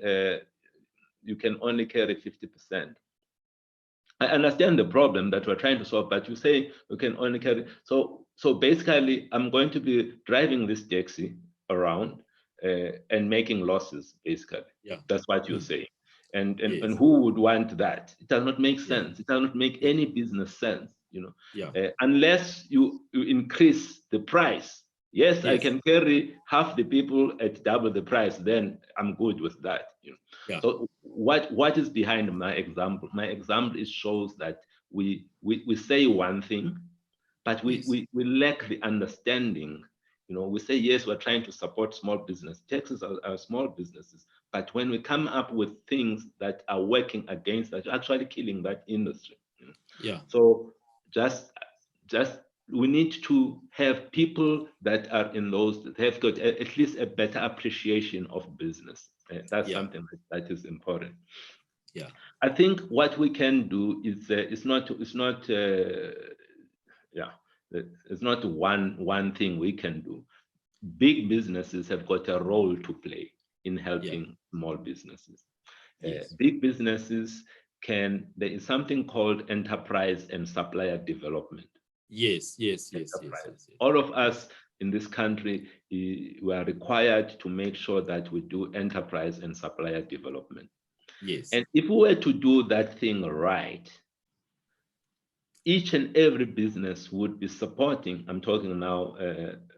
you can only carry 50%, I understand the problem that we're trying to solve, but you say you can only carry. So basically, I'm going to be driving this taxi around and making losses, basically. That's what you're saying. And who would want that? It does not make sense. It does not make any business sense, you know. Unless you increase the price. Yes, I can carry half the people at double the price, then I'm good with that, you know. So what is behind my example? My example shows that we say one thing, but we lack the understanding, You know, we say, yes, we're trying to support small business. Taxes are small businesses. But when we come up with things that are working against that, actually killing that industry. You know? Yeah. So just we need to have people that are in those that have got at least a better appreciation of business. That's something that is important. Yeah. I think what we can do is it's not one thing we can do. Big businesses have got a role to play in helping small businesses. Yes. Big businesses there is something called enterprise and supplier development. Yes. All of us in this country, we are required to make sure that we do enterprise and supplier development. Yes. And if we were to do that thing right, each and every business would be supporting, I'm talking now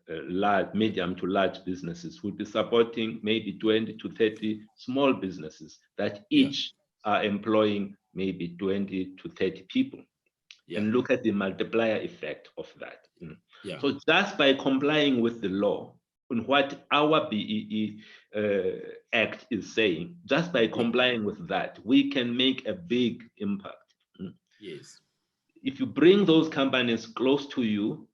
large, medium to large businesses, would be supporting maybe 20 to 30 small businesses that each are employing maybe 20 to 30 people. And look at the multiplier effect of that. So just by complying with the law and what our BEE Act is saying, just by complying with that, we can make a big impact. Yes. If you bring those companies close to you,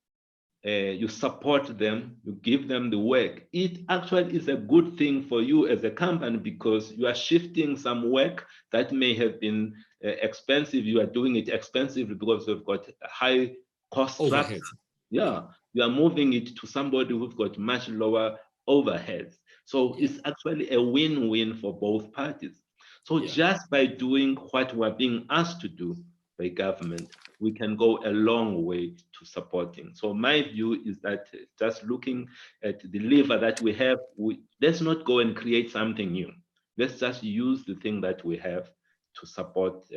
you support them, you give them the work, it actually is a good thing for you as a company because you are shifting some work that may have been expensive. You are doing it expensively because you've got a high cost structure. Yeah, you are moving it to somebody who's got much lower overheads. So it's actually a win-win for both parties. So just by doing what we're being asked to do by government, we can go a long way to supporting. So my view is that just looking at the lever that we have, let's not go and create something new. Let's just use the thing that we have to support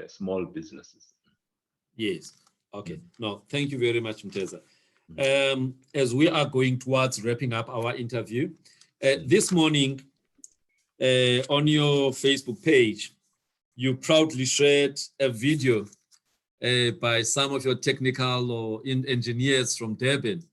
small businesses. Yes. Okay. No, thank you very much, Mteza. As we are going towards wrapping up our interview, this morning on your Facebook page, you proudly shared a video by some of your technical or engineers from Durban.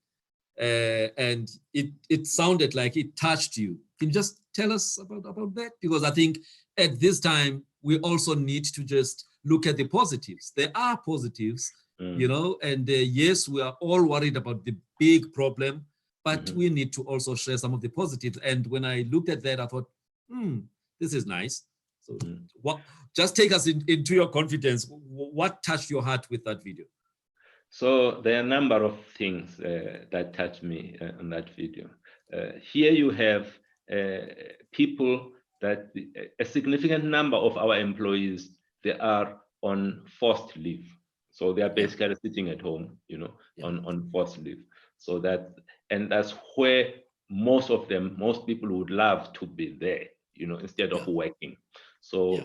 And it sounded like it touched you. Can you just tell us about that? Because I think at this time, we also need to just look at the positives. There are positives, you know, and yes, we are all worried about the big problem, but we need to also share some of the positives. And when I looked at that, I thought, this is nice. So just take us into your confidence. What touched your heart with that video? So there are a number of things that touched me on that video. Here you have people that a significant number of our employees, they are on forced leave. So they are basically sitting at home, you know, on forced leave. So that's where most people would love to be there, you know, instead of working. So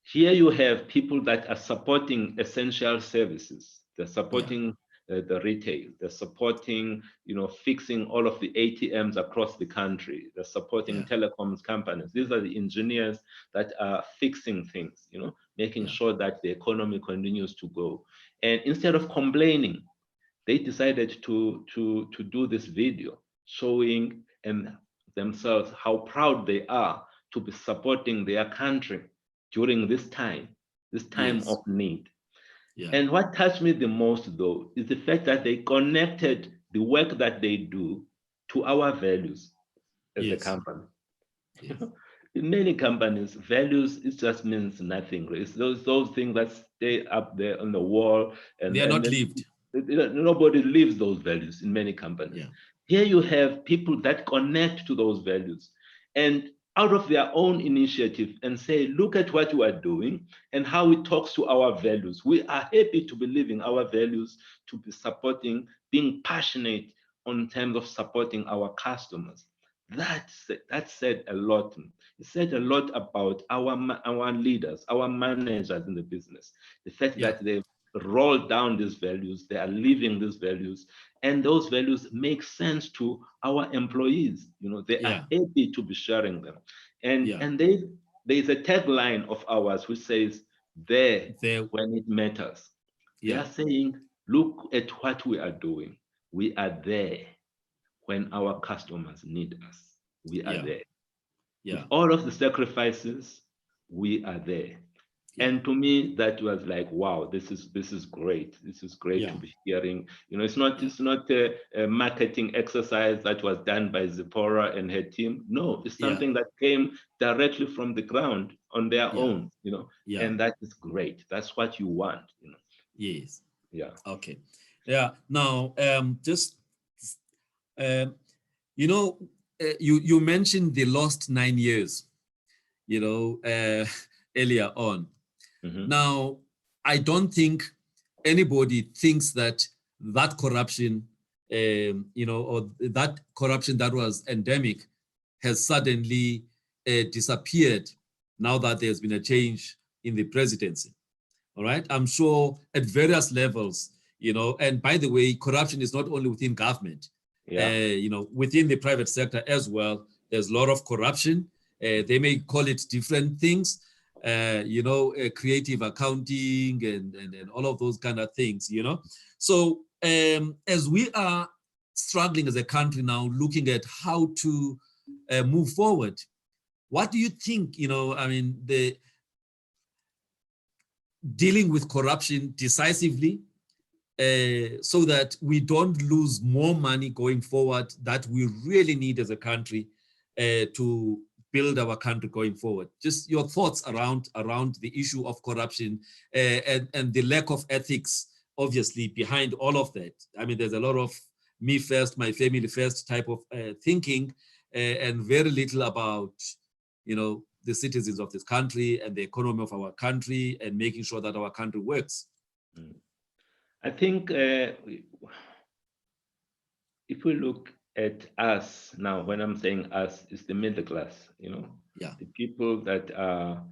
here you have people that are supporting essential services. They're supporting the retail. They're supporting, you know, fixing all of the ATMs across the country. They're supporting telecoms companies. These are the engineers that are fixing things, you know, making sure that the economy continues to go. And instead of complaining, they decided to do this video showing themselves how proud they are to be supporting their country during this time of need. And what touched me the most, though, is the fact that they connected the work that they do to our values as a company. In many companies, values, it just means nothing. It's those things that stay up there on the wall. And they are not lived. Nobody lives those values in many companies. Here you have people that connect to those values and out of their own initiative and say, look at what you are doing and how it talks to our values. We are happy to be living our values, to be supporting, being passionate on terms of supporting our customers. That said a lot. It said a lot about our leaders, our managers in the business. The fact that they've rolled down these values, they are living these values, and those values make sense to our employees. You know, they are happy to be sharing them. And there's a tagline of ours which says, there when it matters. They are saying, look at what we are doing. We are there when our customers need us. We are Yeah. there. Yeah. With all of the sacrifices, we are there. Yeah. And to me, that was like, wow, this is great. This is great Yeah. to be hearing. You know, it's not a marketing exercise that was done by Zipporah and her team. No, it's Yeah. something that came directly from the ground on their Yeah. own. You know, Yeah. and that is great. That's what you want. You know. Yes. Yeah. Okay. Yeah. Now, just you know, you mentioned the lost 9 years, you know, earlier on. Mhm. Now, I don't think anybody thinks that that corruption, you know, or that corruption that was endemic has suddenly disappeared now that there's been a change in the presidency. All right. I'm sure at various levels, you know, and by the way, corruption is not only within government, Yeah. you know, within the private sector as well. There's a lot of corruption. They may call it different things, you know, creative accounting and all of those kind of things, you know. So as we are struggling as a country now, looking at how to move forward, what do you think, you know, I mean, the dealing with corruption decisively so that we don't lose more money going forward that we really need as a country to build our country going forward. Just your thoughts around the issue of corruption and the lack of ethics, obviously, behind all of that. I mean, there's a lot of me first, my family first type of thinking, and very little about, you know, the citizens of this country and the economy of our country and making sure that our country works. I think if we look at us now, when I'm saying us, it's the middle class, you know, Yeah. the people that are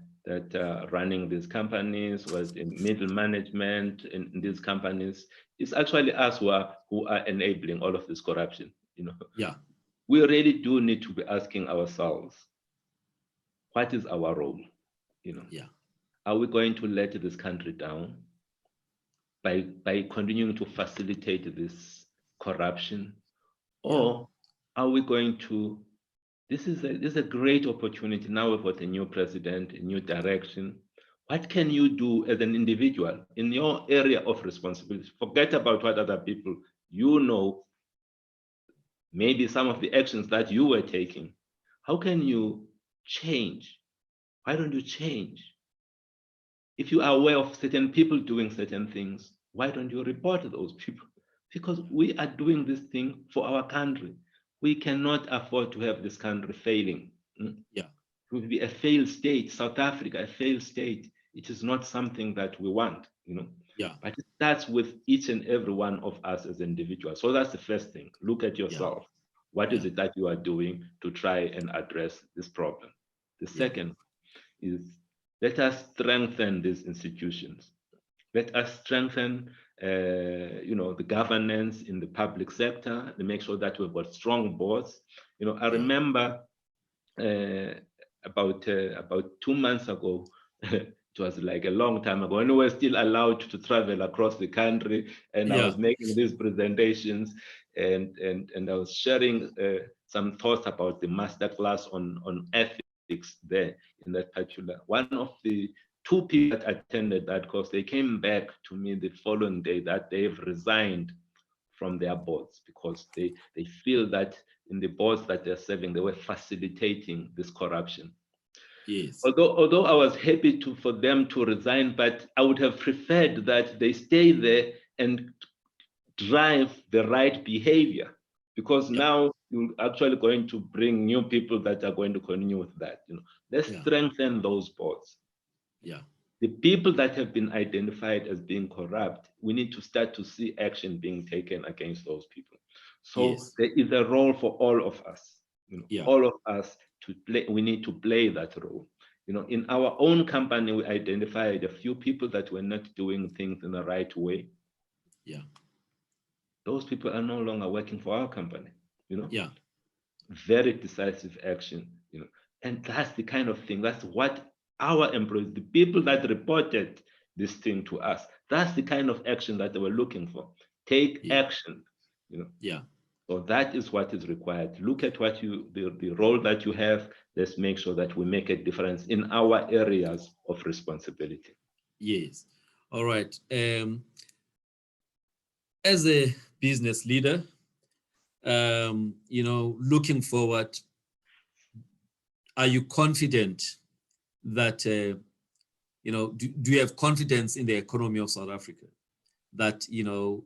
running these companies, was in middle management in these companies. It's actually us who are enabling all of this corruption. You know, Yeah. we really do need to be asking ourselves, what is our role? You know, Yeah. are we going to let this country down by continuing to facilitate this corruption? Yeah. Or are we going to, this is a great opportunity. Now we've got a new president, a new direction. What can you do as an individual in your area of responsibility? Forget about what other people, you know, maybe some of the actions that you were taking. How can you change? Why don't you change? If you are aware of certain people doing certain things, why don't you report those people? Because we are doing this thing for our country. We cannot afford to have this country failing. Yeah. It would be a failed state. South Africa, a failed state. It is not something that we want, you know. Yeah. But it starts with each and every one of us as individuals. So that's the first thing. Look at Yeah. yourself. What is Yeah. it that you are doing to try and address this problem? The Yeah. second is, let us strengthen these institutions. Let us strengthen, you know, the governance in the public sector to make sure that we've got strong boards. You know, I Yeah. remember about 2 months ago. It was like a long time ago, and we were still allowed to travel across the country. And I Yeah. was making these presentations, and I was sharing some thoughts about the masterclass on ethics there in that particular. One of the two people that attended that course, they came back to me the following day that they've resigned from their boards because they feel that in the boards that they're serving, they were facilitating this corruption. Yes. Although I was happy for them to resign, but I would have preferred that they stay there and drive the right behavior, because Yeah. now you're actually going to bring new people that are going to continue with that. You know, let's Yeah. strengthen those boards. Yeah. The people that have been identified as being corrupt, we need to start to see action being taken against those people. So Yes. there is a role for all of us, you know, Yeah. all of us to play. We need to play that role. You know, in our own company, we identified a few people that were not doing things in the right way. Yeah. Those people are no longer working for our company, you know. Yeah. Very decisive action, you know. And that's the kind of thing, that's what our employees, the people that reported this thing to us, that's the kind of action that they were looking for. Take Yeah. action, you know. Yeah. So that is what is required. Look at what the role that you have. Let's make sure that we make a difference in our areas of responsibility. Yes. All right. As a business leader, looking forward, are you confident that, do you have confidence in the economy of South Africa? That,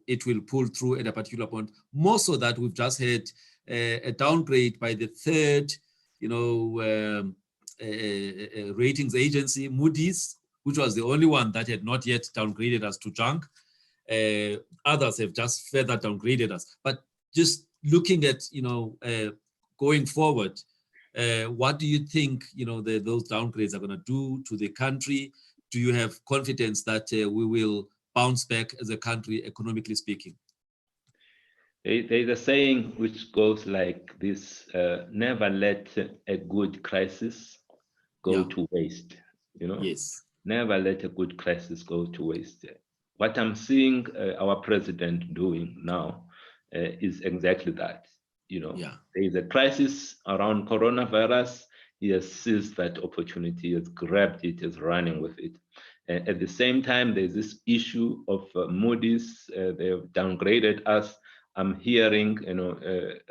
it will pull through at a particular point. More so that we've just had a downgrade by the third, ratings agency, Moody's, which was the only one that had not yet downgraded us to junk. Others have just further downgraded us. But just looking at, going forward, what do you think, those downgrades are going to do to the country? Do you have confidence that we will bounce back as a country, economically speaking? There's a saying which goes like this: never let a good crisis go to waste. Yes. Never let a good crisis go to waste. What I'm seeing our president doing now is exactly that. There is a crisis around coronavirus. He has seized that opportunity, has grabbed it, is running with it. At the same time, there's this issue of Moody's. They've downgraded us. I'm hearing,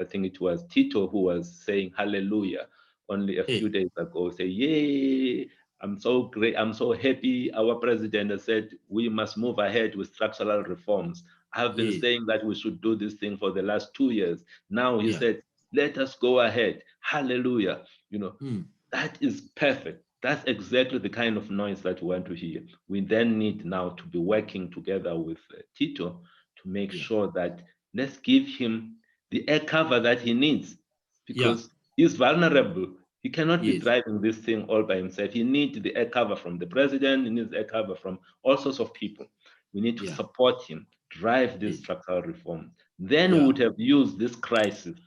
I think it was Tito who was saying hallelujah only a few days ago, say, yay, I'm so great, I'm so happy. Our president has said we must move ahead with structural reforms. I've been saying that we should do this thing for the last 2 years. Now he said, let us go ahead. Hallelujah. That is perfect. That's exactly the kind of noise that we want to hear. We then need now to be working together with Tito to make sure that let's give him the air cover that he needs, because he's vulnerable. He cannot be driving this thing all by himself. He needs the air cover from the president. He needs air cover from all sorts of people. We need to support him, drive this structural reform. Then we would have used this crisis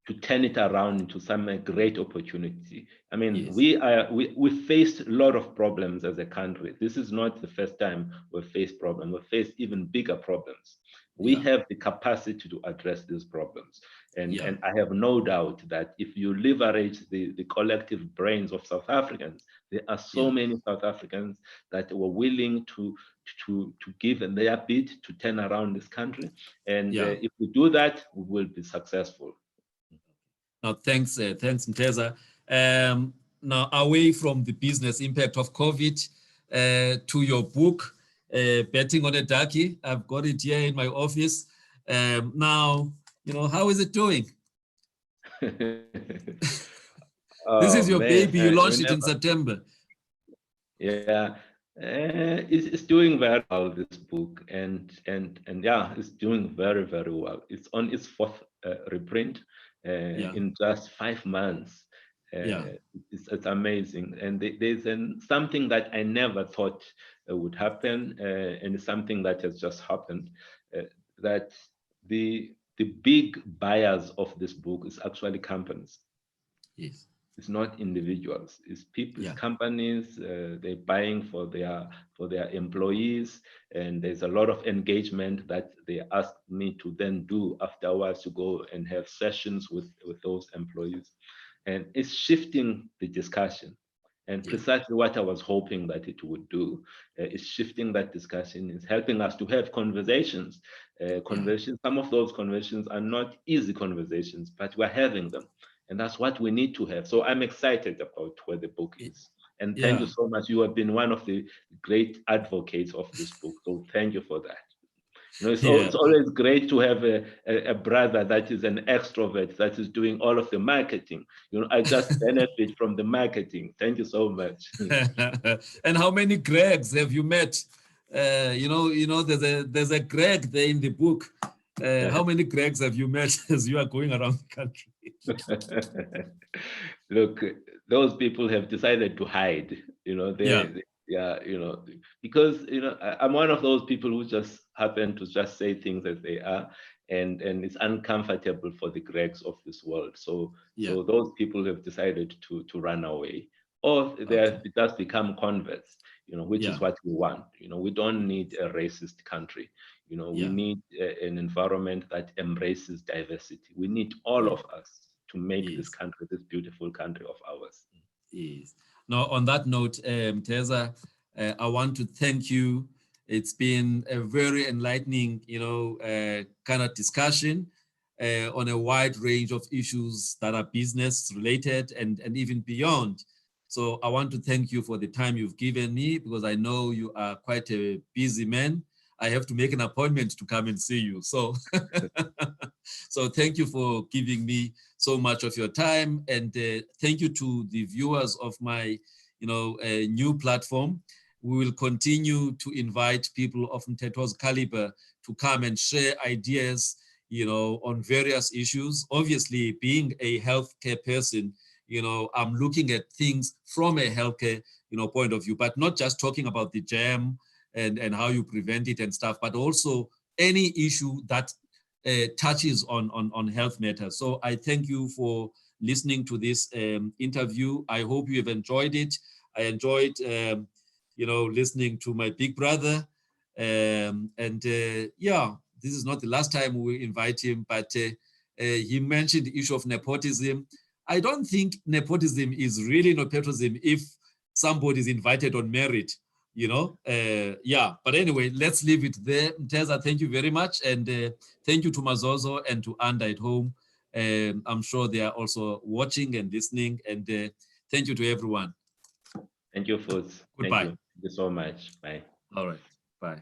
to turn it around into some great opportunity. I mean, we faced a lot of problems as a country. This is not the first time we've faced problems. We've faced even bigger problems. We have the capacity to address these problems. And I have no doubt that if you leverage the collective brains of South Africans, there are so many South Africans that were willing to give their bit to turn around this country. And if we do that, we will be successful. Now, thanks, Mteza. Now, away from the business impact of COVID to your book, Betting on a Ducky. I've got it here in my office. Now, how is it doing? This is your baby. You launched it in September. Yeah, it's doing very well, this book, and it's doing very, very well. It's on its fourth reprint in just 5 months. It's amazing, and there's something that I never thought would happen, and it's something that has just happened. That the big buyers of this book is actually companies. Yes. It's not individuals. It's people, it's companies. They're buying for their employees, and there's a lot of engagement that they ask me to then do afterwards, to go and have sessions with those employees, and it's shifting the discussion. And precisely what I was hoping that it would do is shifting that discussion, is helping us to have conversations. Some of those conversations are not easy conversations, but we're having them. And that's what we need to have. So I'm excited about where the book is. And thank you so much. You have been one of the great advocates of this book. So thank you for that. It's always great to have a brother that is an extrovert, that is doing all of the marketing. I just benefit from the marketing. Thank you so much. And how many Gregs have you met? There's a Greg there in the book. How many Gregs have you met as you are going around the country? Look, those people have decided to hide. Because I'm one of those people who just happen to just say things as they are, and it's uncomfortable for the Gregs of this world. So those people have decided to run away. or they Okay. just become converts, which Yeah. is what we want. We don't need a racist country. We Yeah. need an environment that embraces diversity. We need all Yeah. of us to make this Yes. country, this beautiful country of ours. Yes. Now, on that note, Teresa, I want to thank you. It's been a very enlightening, kind of discussion on a wide range of issues that are business related and even beyond. So I want to thank you for the time you've given me, because I know you are quite a busy man. I have to make an appointment to come and see you. So, so thank you for giving me so much of your time, and thank you to the viewers of my new platform. We will continue to invite people of Mthethwa's caliber to come and share ideas on various issues. Obviously, being a healthcare person, I'm looking at things from a healthcare point of view, but not just talking about the germ and how you prevent it and stuff, but also any issue that touches on health matters. So I thank you for listening to this interview. I hope you have enjoyed it. I enjoyed, listening to my big brother. Yeah, this is not the last time we invite him, but he mentioned the issue of nepotism. I don't think nepotism is really nepotism if somebody is invited on merit. Yeah, but anyway, let's leave it there. Mtheza, thank you very much, and thank you to Mazozo and to Anda at home. I'm sure they are also watching and listening, and thank you to everyone. Thank you, Futs. Goodbye. Thank you so much. Bye. All right, bye.